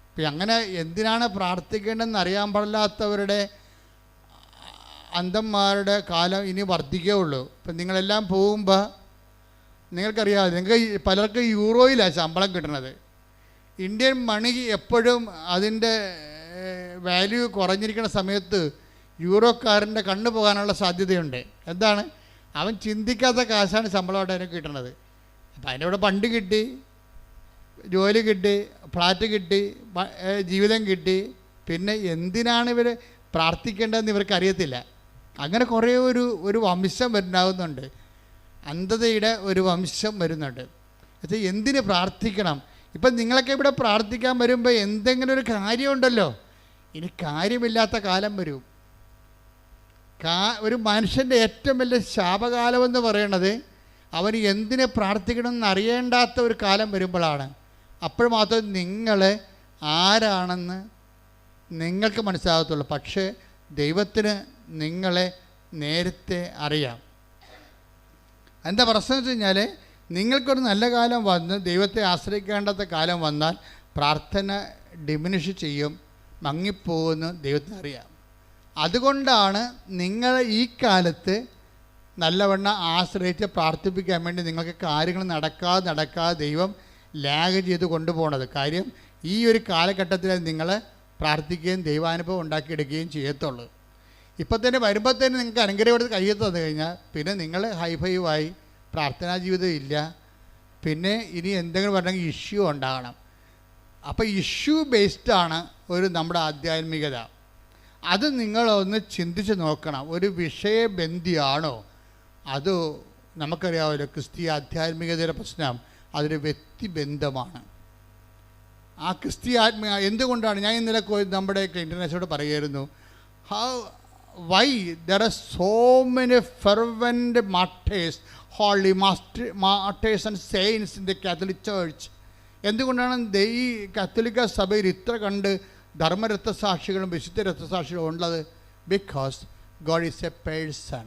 D: ഇപ്പം അങ്ങനെ എന്തിനാണ് പ്രാർത്ഥിക്കേണ്ടതെന്ന് അറിയാൻ പാടില്ലാത്തവരുടെ അന്ധന്മാരുടെ കാലം ഇനി വർദ്ധിക്കുകയുള്ളൂ. ഇപ്പം നിങ്ങളെല്ലാം പോകുമ്പോൾ നിങ്ങൾക്കറിയാം, നിങ്ങൾക്ക് പലർക്കും യൂറോയിലാണ് ശമ്പളം കിട്ടുന്നത്. ഇന്ത്യൻ മണി എപ്പോഴും അതിൻ്റെ വാല്യൂ കുറഞ്ഞിരിക്കുന്ന സമയത്ത് യൂറോക്കാരൻ്റെ കണ്ണു പോകാനുള്ള സാധ്യതയുണ്ട്. എന്താണ്? അവൻ ചിന്തിക്കാത്ത കാശാണ് ശമ്പളമായിട്ട് അതിന് കിട്ടുന്നത്. അപ്പം അതിൻ്റെ കൂടെ ഫണ്ട് കിട്ടി, ജോലി കിട്ടി, ഫ്ലാറ്റ് കിട്ടി, ജീവിതം കിട്ടി. പിന്നെ എന്തിനാണ് ഇവർ പ്രാർത്ഥിക്കേണ്ടതെന്ന് ഇവർക്ക് അറിയത്തില്ല. അങ്ങനെ കുറേ ഒരു വംശം ഉണ്ടാകുന്നുണ്ട്. അന്ധതയുടെ ഒരു വംശം വരുന്നുണ്ട്. അത് എന്തിന് പ്രാർത്ഥിക്കണം? ഇപ്പം നിങ്ങളൊക്കെ ഇവിടെ പ്രാർത്ഥിക്കാൻ വരുമ്പോൾ എന്തെങ്കിലും ഒരു കാര്യമുണ്ടല്ലോ. ഇനി കാര്യമില്ലാത്ത കാലം വരും. ഒരു മനുഷ്യൻ്റെ ഏറ്റവും വലിയ ശാപകാലമെന്ന് പറയുന്നത് അവന് എന്തിനെ പ്രാർത്ഥിക്കണമെന്ന് അറിയേണ്ടാത്ത ഒരു കാലം വരുമ്പോഴാണ്. അപ്പോൾ മാത്രം നിങ്ങൾ ആരാണെന്ന് നിങ്ങൾക്ക് മനസ്സിലാകത്തുള്ളൂ. പക്ഷേ ദൈവത്തിന് നിങ്ങളെ നേരത്തെ അറിയാം. എന്താ പ്രശ്നം എന്ന് വെച്ച് കഴിഞ്ഞാൽ, നിങ്ങൾക്കൊരു നല്ല കാലം വന്ന് ദൈവത്തെ ആശ്രയിക്കേണ്ടാത്ത കാലം വന്നാൽ പ്രാർത്ഥന ഡിമിനിഷ് ചെയ്യും, മങ്ങിപ്പോകുമെന്ന് ദൈവത്തിന് അറിയാം. അതുകൊണ്ടാണ് നിങ്ങൾ ഈ കാലത്ത് നല്ലവണ്ണം ആശ്രയിച്ച് പ്രാർത്ഥിപ്പിക്കാൻ വേണ്ടി നിങ്ങൾക്ക് കാര്യങ്ങൾ നടക്കാതെ ദൈവം ലാഗ് ചെയ്ത് കൊണ്ടുപോകണത്. കാര്യം ഈ ഒരു കാലഘട്ടത്തിൽ നിങ്ങൾ പ്രാർത്ഥിക്കുകയും ദൈവാനുഭവം ഉണ്ടാക്കിയെടുക്കുകയും ചെയ്യത്തുള്ളൂ. ഇപ്പം തന്നെ വരുമ്പോൾ തന്നെ നിങ്ങൾക്ക് അനുഗ്രഹം എടുത്ത് കയ്യെത്ത് തന്നു കഴിഞ്ഞാൽ പിന്നെ നിങ്ങൾ ഹൈഫൈവായി, പ്രാർത്ഥനാ ജീവിതം ഇല്ല. പിന്നെ ഇനി എന്തെങ്കിലും പറഞ്ഞെങ്കിൽ ഇഷ്യൂ ഉണ്ടാകണം. അപ്പോൾ ഇഷ്യൂ ബേസ്ഡാണ് നമ്മുടെ ആധ്യാത്മികത. അത് നിങ്ങളൊന്ന് ചിന്തിച്ച് നോക്കണം. ഒരു വിഷയബന്ധിയാണോ? അത് നമുക്കറിയാമല്ലോ, ക്രിസ്തീയ ആധ്യാത്മികതയുടെ പ്രശ്നം അതൊരു വ്യക്തിബന്ധമാണ്. ആ ക്രിസ്തീയ എന്തുകൊണ്ടാണ് ഞാൻ ഇന്നലെ നമ്മുടെ ഇൻ്റർനാഷണലോട് പറയുമായിരുന്നു, why there are so many fervent martyrs, holy martyrs and saints in the Catholic Church. എന്തുകൊണ്ടാണ് ഈ കത്തോലിക്ക സഭയിൽ ഇത്ര കണ്ട് ധർമ്മരക്തസാക്ഷികളും വിശുദ്ധ രക്തസാക്ഷികളും ഉള്ളത്? Because God is A person.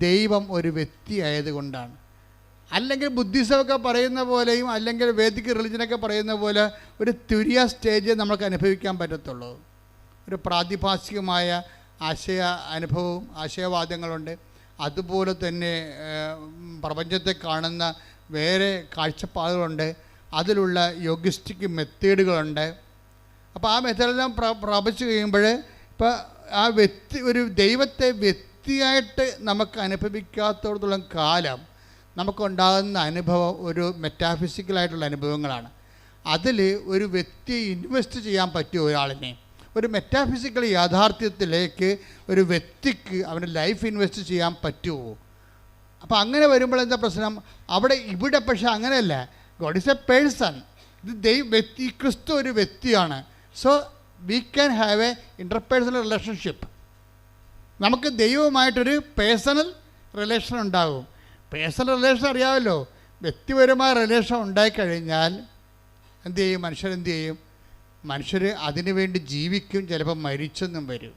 D: ദൈവം ഒരു വ്യക്തി ആയതുകൊണ്ടാണ്. അല്ലെങ്കിൽ ബുദ്ധിസമൊക്കെ പറയുന്ന പോലെയും അല്ലെങ്കിൽ വേദിക് റിലിജനൊക്കെ പറയുന്ന പോലെ ഒരു തുരിയ സ്റ്റേജ് നമുക്ക് അനുഭവിക്കാൻ പറ്റത്തുള്ളൂ. ഒരു പ്രാതിഭാസികമായ അനുഭവവും ആശയവാദങ്ങളുണ്ട്. അതുപോലെ തന്നെ പ്രപഞ്ചത്തെ കാണുന്ന വേറെ കാഴ്ചപ്പാടുകളുണ്ട്. അതിലുള്ള യോഗിസ്റ്റിക് മെത്തേഡുകളുണ്ട്. അപ്പോൾ ആ മെത്തേഡെല്ലാം പ്രാപിച്ചു കഴിയുമ്പോൾ ഇപ്പോൾ ആ ഒരു ദൈവത്തെ വ്യക്തിയായിട്ട് നമുക്ക് അനുഭവിക്കാത്തോടത്തോളം കാലം നമുക്കുണ്ടാകുന്ന അനുഭവം ഒരു മെറ്റാഫിസിക്കലായിട്ടുള്ള അനുഭവങ്ങളാണ്. അതിൽ ഒരു വ്യക്തിയെ ഇൻവെസ്റ്റ് ചെയ്യാൻ പറ്റുമോ? ഒരാളിനെ ഒരു മെറ്റാഫിസിക്കൽ യാഥാർത്ഥ്യത്തിലേക്ക് ഒരു വ്യക്തിക്ക് അവൻ്റെ ലൈഫ് ഇൻവെസ്റ്റ് ചെയ്യാൻ പറ്റുമോ? അപ്പോൾ അങ്ങനെ വരുമ്പോൾ എന്താ പ്രശ്നം? ഇവിടെ പക്ഷേ അങ്ങനെയല്ല. God is A person. ഇത് ക്രിസ്തു ഒരു വ്യക്തിയാണ്. So we can have A interpersonal relationship. നമുക്ക് ദൈവവുമായിട്ടൊരു പേഴ്സണൽ റിലേഷൻ ഉണ്ടാകും. പേഴ്സണൽ റിലേഷൻ അറിയാമല്ലോ. വ്യക്തിപരമായ റിലേഷൻ ഉണ്ടായിക്കഴിഞ്ഞാൽ എന്ത് ചെയ്യും? മനുഷ്യരെന്ത് ചെയ്യും? മനുഷ്യർ അതിനു വേണ്ടി ജീവിക്കും, ചിലപ്പോൾ മരിച്ചെന്നും വരും.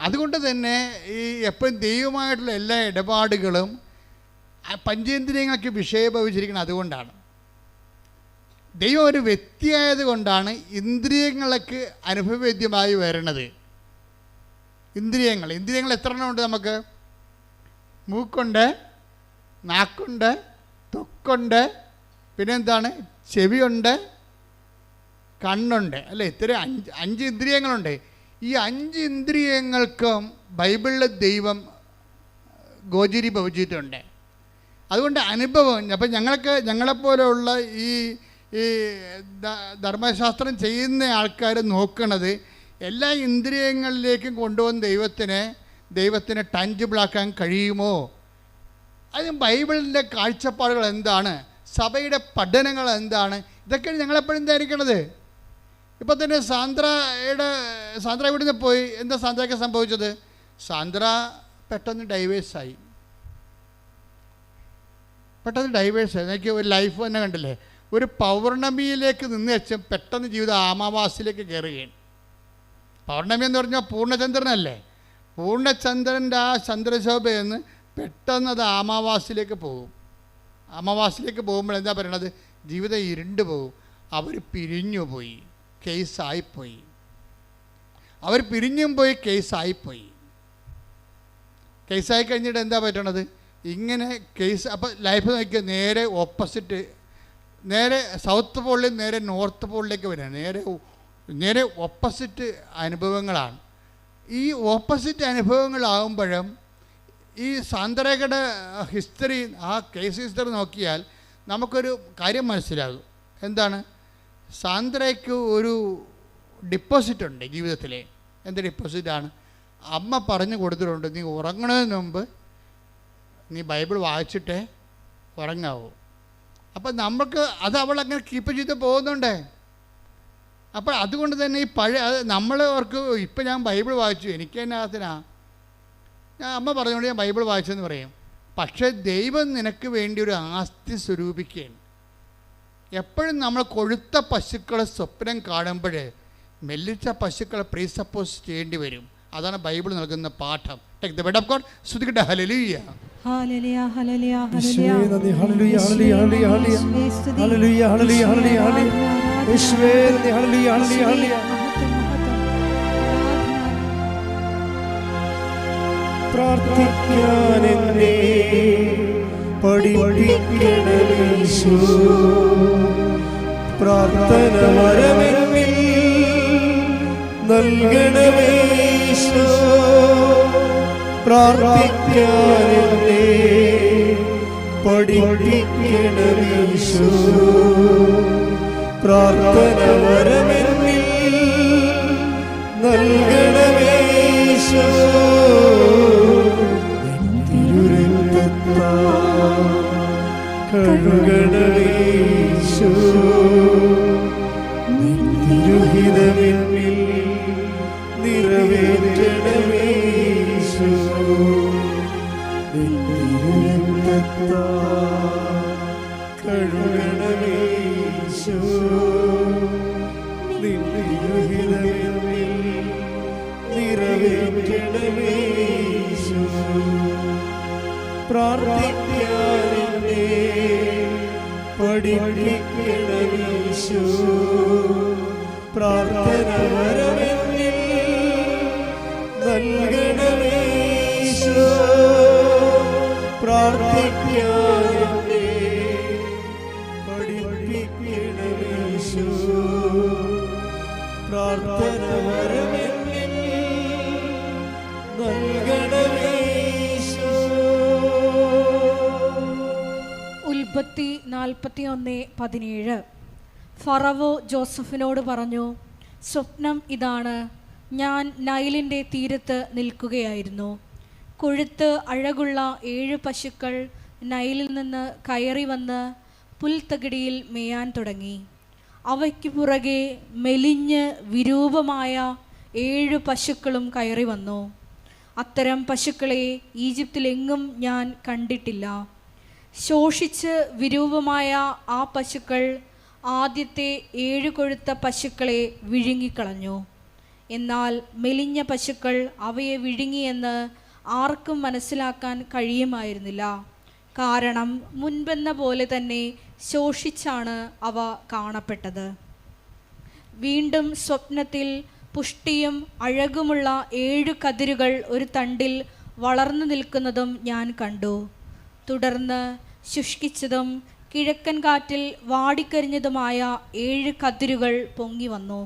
D: അതുകൊണ്ട് തന്നെ ഈ എപ്പോഴും ദൈവമായിട്ടുള്ള എല്ലാ ഇടപാടുകളും പഞ്ചേന്ദ്രിയങ്ങൾക്ക് വിഷയഭവിച്ചിരിക്കുന്നത് അതുകൊണ്ടാണ്. ദൈവം ഒരു വ്യക്തിയായത് കൊണ്ടാണ് ഇന്ദ്രിയങ്ങൾക്ക് അനുഭവവേദ്യമായി വരുന്നത്. ഇന്ദ്രിയങ്ങൾ എത്ര എണ്ണം ഉണ്ട് നമുക്ക്? മൂക്കുണ്ട്, നാക്കുണ്ട്, ത്വക്കുണ്ട്, പിന്നെന്താണ്? ചെവിയുണ്ട്, കണ്ണുണ്ട് അല്ലേ, ഇത്ര അഞ്ച് ഇന്ദ്രിയങ്ങളുണ്ട്. ഈ 5 ഇന്ദ്രിയങ്ങൾക്കും ബൈബിളിലെ ദൈവം ഗോചരീഭവിച്ചിട്ടുണ്ട്. അതുകൊണ്ട് അനുഭവം, അപ്പം ഞങ്ങളെപ്പോലെയുള്ള ഈ ധർമ്മശാസ്ത്രം ചെയ്യുന്ന ആൾക്കാർ നോക്കണത് എല്ലാ ഇന്ദ്രിയങ്ങളിലേക്കും കൊണ്ടുവന്ന് ദൈവത്തിന് ടാഞ്ചിബിളാക്കാൻ കഴിയുമോ? അതിന് ബൈബിളിൻ്റെ കാഴ്ചപ്പാടുകൾ എന്താണ്, സഭയുടെ പഠനങ്ങൾ എന്താണ്, ഇതൊക്കെയാണ് ഞങ്ങളെപ്പോഴും ധരിക്കണത്. ഇപ്പം തന്നെ സാന്ദ്ര ഇവിടുന്ന് പോയി. എന്താ സാന്ദ്രയ്ക്ക് സംഭവിച്ചത്? സാന്ദ്ര പെട്ടെന്ന് ഡൈവേഴ്സായി. എനിക്ക് ഒരു ലൈഫ് തന്നെ കണ്ടില്ലേ, ഒരു പൗർണമിയിലേക്ക് നിന്ന് വെച്ചും പെട്ടെന്ന് ജീവിതം അമാവാസിയിലേക്ക് കയറുകയാണ്. പൗർണമി എന്ന് പറഞ്ഞാൽ പൂർണ്ണചന്ദ്രനല്ലേ, പൂർണ്ണചന്ദ്രൻ്റെ ആ ചന്ദ്രശോഭയെന്ന് പെട്ടെന്ന് അത് അമാവാസിയിലേക്ക് പോകും. അമാവാസിയിലേക്ക് പോകുമ്പോൾ എന്താ പറയണത്? ജീവിതം ഇരുണ്ടു പോകും. അവർ പിരിഞ്ഞു പോയി, കേസായിപ്പോയി. അവർ പിരിഞ്ഞും പോയി, കേസായിപ്പോയി. കേസായി കഴിഞ്ഞിട്ട് എന്താ പറ്റണത്? ഇങ്ങനെ കേസ്. അപ്പോൾ ലൈഫ് നോക്കിയാൽ നേരെ ഓപ്പോസിറ്റ്, നേരെ സൗത്ത് പോളിൽ നേരെ നോർത്ത് പോളിലേക്ക് വരിക. നേരെ ഓപ്പോസിറ്റ് അനുഭവങ്ങളാണ്. ഈ ഓപ്പോസിറ്റ് അനുഭവങ്ങളാകുമ്പോഴും ഈ സാന്ദ്രയുടെ ഹിസ്റ്ററി, ആ കേസ് ഹിസ്റ്ററി നോക്കിയാൽ നമുക്കൊരു കാര്യം മനസ്സിലാകും. എന്താണ്? സാന്ദ്രയ്ക്ക് ഒരു ഡിപ്പോസിറ്റ് ഉണ്ട് ജീവിതത്തിൽ. എന്ത് ഡിപ്പോസിറ്റാണ്? അമ്മ പറഞ്ഞു കൊടുത്തിട്ടുണ്ട്, നീ ഉറങ്ങുന്നതിന് മുമ്പ് നീ ബൈബിൾ വായിച്ചിട്ടേ ഉറങ്ങാവൂ. അപ്പം നമുക്ക് അത് അവളങ്ങനെ കീപ്പ് ചെയ്ത് പോകുന്നുണ്ടേ. അപ്പോൾ അതുകൊണ്ട് തന്നെ ഈ പഴയ നമ്മൾ ഓർക്ക് ഇപ്പം ഞാൻ ബൈബിൾ വായിച്ചു, എനിക്ക് തന്നെ അതിനാ ഞാൻ അമ്മ പറഞ്ഞുകൊണ്ട് ഞാൻ ബൈബിൾ വായിച്ചെന്ന് പറയും. പക്ഷേ ദൈവം നിനക്ക് വേണ്ടി ഒരു ആസ്തി സ്വരൂപിക്കുകയാണ്. എപ്പോഴും നമ്മൾ കൊഴുത്ത പശുക്കളെ സ്വപ്നം കാണുമ്പോൾ മെല്ലിച്ച പശുക്കളെ പ്രീസപ്പോസ് ചെയ്യേണ്ടി വരും. അതാണ് ബൈബിൾ നൽകുന്ന പാഠം. Take the word of God. സ്തുതിക്കട്ടെ. ഹല്ലേലൂയ,
A: ഹല്ലേലൂയ, ഹല്ലേലൂയ,
C: യേശുവേ നന്ദി. Hallelujah, hallelujah, hallelujah, hallelujah, hallelujah, hallelujah, യേശുവേ നന്ദി. Hallelujah, hallelujah, hallelujah. പ്രാർത്ഥിക്കാൻ എന്നെ പഠിപ്പിക്കണമേ യേശു. പ്രാർത്ഥന വരമെന്നിൽ നൽകണമേ യേശു. പ്രാർത്ഥിക്കാൻ എന്നെ പഠിപ്പിക്കണമേ യേശു. പ്രാർത്ഥന വരമെന്നിൽ നൽകണമേ യേശു. കഴുകണമേ യേശു. തിരുഹിതമെന്നിൽ നിറവേറ്റണമേ യേശു. കഴുകണമേ യേശു. തിരുഹിതമെന്നിൽ നിറവേറ്റണമേ യേശു. പ്രാർത്ഥിക്കാൻ എന്നെ പഠിപ്പിക്കണമേ യേശു. പ്രാർത്ഥന വരമെന്നിൽ നൽകണമേ യേശു. പ്രാർത്ഥിക്കാൻ എന്നെ പഠിപ്പിക്കണമേ യേശു. പ്രാർത്ഥന വരമെന്നിൽ നൽകണമേ യേശു.
A: ഉൽപ്പത്തി 41:17. ഫറവോ ജോസഫിനോട് പറഞ്ഞു, സ്വപ്നം ഇതാണ്, ഞാൻ നൈലിൻ്റെ തീരത്ത് നിൽക്കുകയായിരുന്നു. കൊഴുത്ത് അഴകുള്ള 7 പശുക്കൾ നൈലിൽ നിന്ന് കയറി വന്ന് പുൽത്തകിടിയിൽ മേയാൻ തുടങ്ങി. അവയ്ക്ക് പുറകെ മെലിഞ്ഞ് വിരൂപമായ 7 പശുക്കളും കയറി വന്നു. അത്തരം പശുക്കളെ ഈജിപ്തിലെങ്ങും ഞാൻ കണ്ടിട്ടില്ല. ശോഷിച്ച് വിരൂപമായ ആ പശുക്കൾ ആദ്യത്തെ 7 കൊഴുത്ത പശുക്കളെ വിഴുങ്ങിക്കളഞ്ഞു. എന്നാൽ മെലിഞ്ഞ പശുക്കൾ അവയെ വിഴുങ്ങിയെന്ന് ആർക്കും മനസ്സിലാക്കാൻ കഴിയുമായിരുന്നില്ല. കാരണം മുൻപെന്ന പോലെ തന്നെ ശോഷിച്ചാണ് അവ കാണപ്പെട്ടത്. വീണ്ടും സ്വപ്നത്തിൽ പുഷ്ടിയും അഴകുമുള്ള 7 കതിരുകൾ ഒരു തണ്ടിൽ വളർന്നു നിൽക്കുന്നതും ഞാൻ കണ്ടു. തുടർന്ന് ശുഷ്കിച്ചതും കിഴക്കൻ കാറ്റിൽ വാടിക്കരിഞ്ഞതുമായ 7 കതിരുകൾ പൊങ്ങി വന്നു.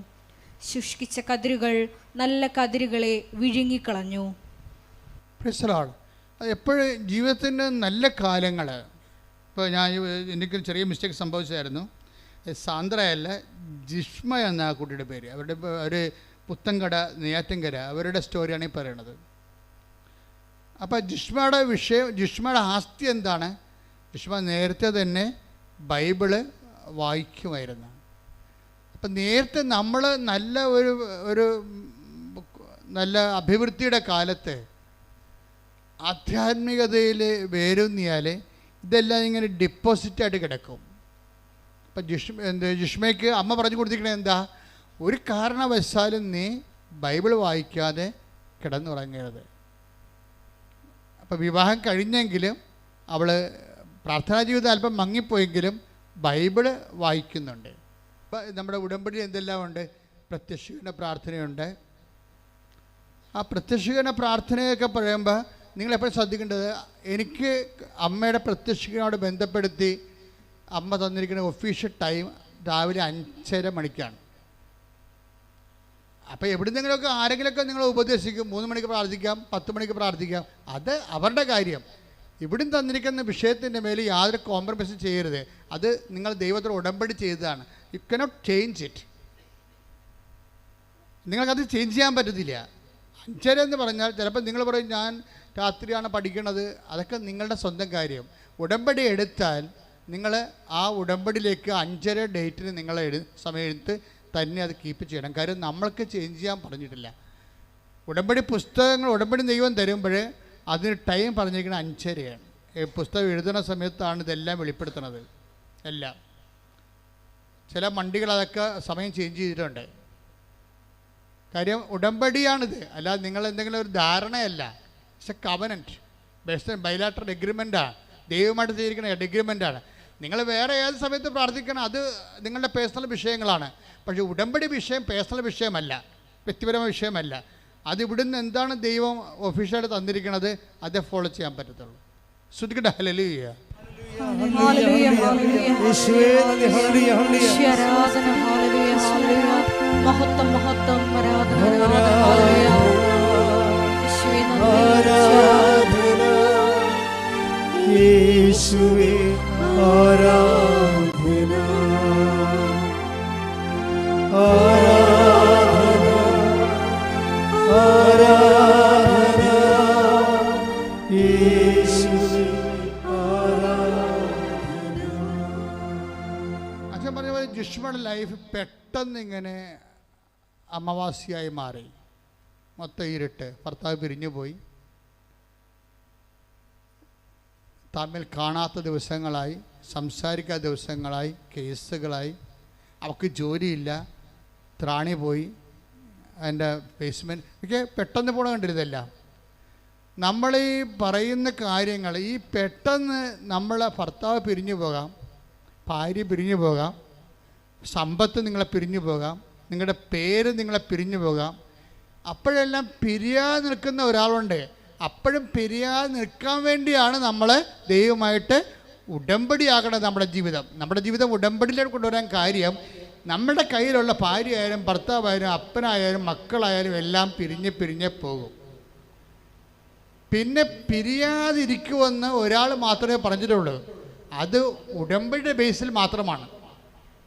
A: ശുഷ്കിച്ച കതിരുകൾ നല്ല കതിരുകളെ വിഴുങ്ങിക്കളഞ്ഞു.
D: എപ്പോഴും ജീവിതത്തിൻ്റെ നല്ല കാലങ്ങൾ, ഇപ്പോൾ എനിക്ക് ചെറിയ മിസ്റ്റേക്ക് സംഭവിച്ചായിരുന്നു. സാന്ദ്രയല്ല, ജിഷ്മ എന്ന ആ കുട്ടിയുടെ പേര്. അവരുടെ ഒരു പുത്തൻകട, നെയ്യാറ്റിൻകര, അവരുടെ സ്റ്റോറിയാണ് ഈ പറയണത്. അപ്പോൾ ജിഷ്മയുടെ ആസ്തി എന്താണ്? ജിഷ്മ നേരത്തെ തന്നെ ബൈബിള് വായിക്കുമായിരുന്നു. അപ്പം നേരത്തെ നമ്മൾ നല്ല അഭിവൃദ്ധിയുടെ കാലത്ത് ആധ്യാത്മികതയിൽ വേരൂന്നിയാൽ ഇതെല്ലാം ഇങ്ങനെ ഡിപ്പോസിറ്റായിട്ട് കിടക്കും. അപ്പം ജിഷ്മയ്ക്ക് അമ്മ പറഞ്ഞു കൊടുത്തിരിക്കണത് എന്താ? ഒരു കാരണവശാലും നീ ബൈബിൾ വായിക്കാതെ കിടന്നുറങ്ങരുത്. അപ്പം വിവാഹം കഴിഞ്ഞെങ്കിലും അവൾ പ്രാർത്ഥനാ ജീവിതം അല്പം മങ്ങിപ്പോയെങ്കിലും ബൈബിള് വായിക്കുന്നുണ്ട്. ഇപ്പം നമ്മുടെ ഉടമ്പടി എന്തെല്ലാം ഉണ്ട്? പ്രത്യക്ഷീകരണ പ്രാർത്ഥനയുണ്ട്. ആ പ്രത്യക്ഷീകരണ പ്രാർത്ഥനയൊക്കെ പറയുമ്പോൾ നിങ്ങളെപ്പോഴും ശ്രദ്ധിക്കേണ്ടത്, എനിക്ക് അമ്മയുടെ പ്രത്യക്ഷീകരണോട് ബന്ധപ്പെടുത്തി അമ്മ തന്നിരിക്കുന്ന ഒഫീഷ്യൽ ടൈം രാവിലെ 5:30 മണിക്കാണ്. അപ്പോൾ എവിടുന്നെങ്കിലുമൊക്കെ ആരെങ്കിലുമൊക്കെ നിങ്ങൾ ഉപദേശിക്കും, 3 മണിക്ക് പ്രാർത്ഥിക്കാം, 10 മണിക്ക് പ്രാർത്ഥിക്കാം, അത് അവരുടെ കാര്യം. ഇവിടുന്ന് തന്നിരിക്കുന്ന വിഷയത്തിൻ്റെ മേൽ യാതൊരു കോംപ്രമൈസും ചെയ്യരുത്. അത് നിങ്ങൾ ദൈവത്തോട് ഉടമ്പടി ചെയ്തതാണ്. You cannot change it. നിങ്ങൾക്കത് ചേഞ്ച് ചെയ്യാൻ പറ്റത്തില്ല. 5:30 എന്ന് പറഞ്ഞാൽ ചിലപ്പോൾ നിങ്ങൾ പറയും ഞാൻ രാത്രിയാണ് പഠിക്കുന്നത്, അതൊക്കെ നിങ്ങളുടെ സ്വന്തം കാര്യം. ഉടമ്പടി എടുത്താൽ നിങ്ങൾ ആ ഉടമ്പടിയിലേക്ക് 5:30 ഡേറ്റിന് നിങ്ങൾ സമയത്ത് തന്നെ അത് കീപ്പ് ചെയ്യണം. കാര്യം നമ്മൾക്ക് ചേഞ്ച് ചെയ്യാൻ പറഞ്ഞിട്ടില്ല. ഉടമ്പടി പുസ്തകങ്ങൾ ഉടമ്പടി ദൈവം തരുമ്പോൾ അതിന് ടൈം പറഞ്ഞിരിക്കുന്നത് 5:30ആണ്. പുസ്തകം എഴുതുന്ന സമയത്താണ് ഇതെല്ലാം വെളിപ്പെടുത്തുന്നത്. എല്ലാം ചില മണ്ടികൾ അതൊക്കെ സമയം ചേഞ്ച് ചെയ്തിട്ടുണ്ട്. കാര്യം ഉടമ്പടിയാണിത്, അല്ലാതെ നിങ്ങൾ എന്തെങ്കിലും ഒരു ധാരണയല്ല. It's a covenant based bilateral എഗ്രിമെൻറ്റാണ്, ദൈവമായിട്ട് ചെയ്തിരിക്കുന്ന എഗ്രിമെൻറ്റാണ്. നിങ്ങൾ വേറെ ഏത് സമയത്ത് പ്രാർത്ഥിക്കണം, അത് നിങ്ങളുടെ പേഴ്സണൽ വിഷയങ്ങളാണ്. പക്ഷേ ഉടമ്പടി വിഷയം പേഴ്സണൽ വിഷയമല്ല, വ്യക്തിപരമായ വിഷയമല്ല. അത് ഇവിടുന്ന് എന്താണ് ദൈവം ഒഫീഷ്യലായിട്ട് തന്നിരിക്കുന്നത് അതേ ഫോളോ ചെയ്യാൻ പറ്റത്തുള്ളൂ. ശ്രുതിക്കട്ടെ ഹല്ലേലൂയ.
A: മഹത്വം മഹത്വം ആരാധന
C: യേശുവേ ആരാധന ആരാധന ആരാധന യേശുവേ ആരാധന.
D: അച്ഛൻ പറഞ്ഞ പോലെ ജിഷ്മയുടെ ലൈഫ് പെട്ടെന്ന് ഇങ്ങനെ അമാവാസ്യയായി മാറി. മൊത്തം ഇരുട്ട്, ഭർത്താവ് പിരിഞ്ഞു പോയി, തമ്മിൽ കാണാത്ത ദിവസങ്ങളായി, സംസാരിക്കാത്ത ദിവസങ്ങളായി, കേസുകളായി, അവൾക്ക് ജോലിയില്ല, ത്രാണി പോയി, അതിൻ്റെ ബേസ്മെൻറ്റ് ഒക്കെ പെട്ടെന്ന് പോണ കണ്ടിരുന്നില്ല. നമ്മൾ ഈ പറയുന്ന കാര്യങ്ങൾ ഈ പെട്ടെന്ന് നമ്മളെ ഭർത്താവ് പിരിഞ്ഞു പോകാം, ഭാര്യ പിരിഞ്ഞു പോകാം, സമ്പത്ത് നിങ്ങളെ പിരിഞ്ഞു പോകാം, നിങ്ങളുടെ പേര് നിങ്ങളെ പിരിഞ്ഞു പോകാം. അപ്പോഴെല്ലാം പിരിയാതെ നിൽക്കുന്ന ഒരാളുണ്ട്. അപ്പോഴും പിരിയാതെ നിൽക്കാൻ വേണ്ടിയാണ് നമ്മൾ ദൈവമായിട്ട് ഉടമ്പടിയാകണത്. നമ്മുടെ ജീവിതം ഉടമ്പടിയിലേക്ക് കൊണ്ടുവരാൻ കാര്യം, നമ്മുടെ കയ്യിലുള്ള ഭാര്യയായാലും ഭർത്താവായാലും അപ്പനായാലും മക്കളായാലും എല്ലാം പിരിഞ്ഞ് പോകും. പിന്നെ പിരിയാതിരിക്കുമെന്ന് ഒരാൾ മാത്രമേ പറഞ്ഞിട്ടുള്ളൂ, അത് ഉടമ്പടിയുടെ ബേസിൽ മാത്രമാണ്.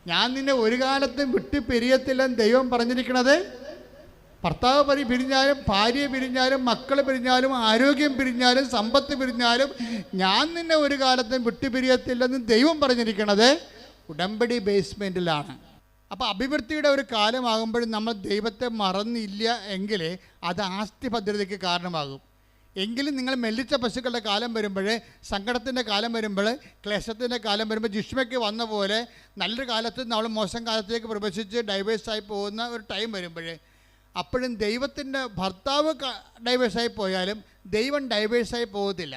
D: ഞാൻ നിന്നെ ഒരു കാലത്തും വിട്ട് പിരിയത്തില്ലെന്ന് ദൈവം പറഞ്ഞിരിക്കണത്. ഭർത്താവ് പിരിഞ്ഞാലും ഭാര്യ പിരിഞ്ഞാലും മക്കൾ പിരിഞ്ഞാലും ആരോഗ്യം പിരിഞ്ഞാലും സമ്പത്ത് പിരിഞ്ഞാലും ഞാൻ നിന്നെ ഒരു കാലത്തും വിട്ടുപിരിയത്തില്ലെന്ന് ദൈവം പറഞ്ഞിരിക്കണത് ഉടമ്പടി ബേസ്മെൻറ്റിലാണ്. അപ്പോൾ അഭിവൃദ്ധിയുടെ ഒരു കാലമാകുമ്പോഴും നമ്മൾ ദൈവത്തെ മറന്നില്ല എങ്കിൽ അത് ആസ്തി ഭദ്രതയ്ക്ക് കാരണമാകും. എങ്കിലും നിങ്ങൾ മെല്ലിച്ച പശുക്കളുടെ കാലം വരുമ്പോൾ, സങ്കടത്തിൻ്റെ കാലം വരുമ്പോൾ, ക്ലേശത്തിൻ്റെ കാലം വരുമ്പോൾ, ജിഷ്മയ്ക്ക് വന്ന പോലെ നല്ലൊരു കാലത്ത് നമ്മൾ മോശം കാലത്തേക്ക് പ്രവേശിച്ച് ഡൈവേഴ്സായി പോകുന്ന ഒരു ടൈം വരുമ്പോൾ, അപ്പോഴും ദൈവത്തിൻ്റെ ഭർത്താവ് ഡൈവേഴ്സായി പോയാലും ദൈവം ഡൈവേഴ്സായി പോകത്തില്ല.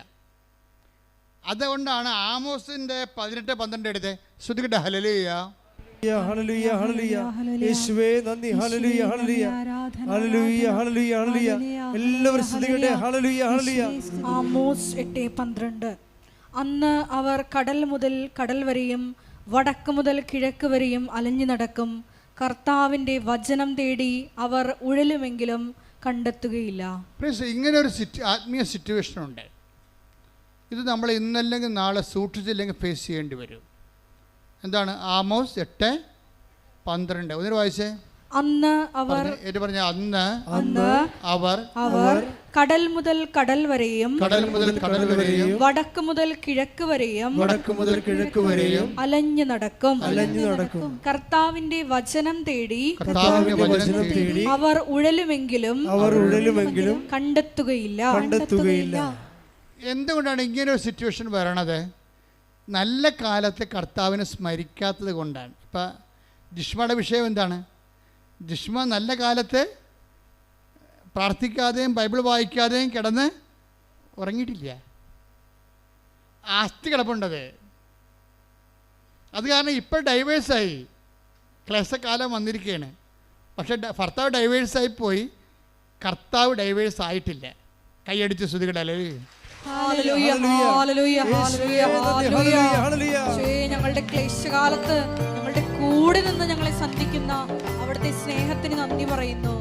D: അതുകൊണ്ടാണ് ആമോസിൻ്റെ 18:12 എടുത്ത് ശ്രുതിക്കട്ടെ ഹല്ലേലൂയ
C: ഹല്ലേലൂയ ഹല്ലേലൂയ യേശുവേ നന്ദി hallelujah hallelujah hallelujah hallelujah hallelujah എല്ലാവരും ശ്രുതിക്കട്ടെ ഹല്ലേലൂയ ഹല്ലേലൂയ.
A: ആമോസ് 8:12 അന്ന് അവർ കടൽ മുതൽ കടൽ വരെയും വടക്ക് മുതൽ കിഴക്ക് വരെയും അലഞ്ഞു നടക്കും. കർത്താവിൻ്റെ വചനം തേടി അവർ ഉഴലുമെങ്കിലും കണ്ടെത്തുകയില്ല.
D: ഇങ്ങനെ ഒരു ആത്മീയ സിറ്റുവേഷൻ ഉണ്ട്. ഇത് നമ്മൾ ഇന്നല്ലെങ്കിൽ നാളെ സൂക്ഷിച്ചില്ലെങ്കിൽ ഫേസ് ചെയ്യേണ്ടി വരും. എന്താണ്? ആമോസ് 8:12. ഒന്നിനു വായിച്ചേ.
A: അന്ന് അവർ അവർ കടൽ മുതൽ കടൽ വരെയും വടക്ക് മുതൽ കിഴക്ക് വരെയും അലഞ്ഞു നടക്കും. കർത്താവിന്റെ വചനം തേടി അവർ ഉഴലുമെങ്കിലും കണ്ടെത്തുകയില്ല.
D: എന്തുകൊണ്ടാണ് ഇങ്ങനെ ഒരു സിറ്റുവേഷൻ വരണത്? നല്ല കാലത്തെ കർത്താവിനെ സ്മരിക്കാത്തത് കൊണ്ടാണ്. ഇപ്പം ജിഷ്മയുടെ വിഷയം എന്താണ്? ജിഷ്മ നല്ല കാലത്ത് പ്രാർത്ഥിക്കാതെയും ബൈബിൾ വായിക്കാതെയും കിടന്ന് ഉറങ്ങിയിട്ടില്ല. ആസ്തി കിടപ്പുണ്ടത്. അത് കാരണം ഇപ്പോൾ ഡൈവേഴ്സായി, ക്ലേശക്കാലം വന്നിരിക്കുകയാണ്. പക്ഷെ ഭർത്താവ് ഡൈവേഴ്സായി പോയി, കർത്താവ് ഡൈവേഴ്സ് ആയിട്ടില്ല. കൈയടിച്ച് ശ്രുതികടല്ലേ.
A: ഞങ്ങളുടെ ക്ലേശകാലത്ത് ഞങ്ങളുടെ കൂടെ നിന്ന് ഞങ്ങളെ സന്ധിക്കുന്ന അവിടുത്തെ സ്നേഹത്തിന് നന്ദി പറയുന്നു.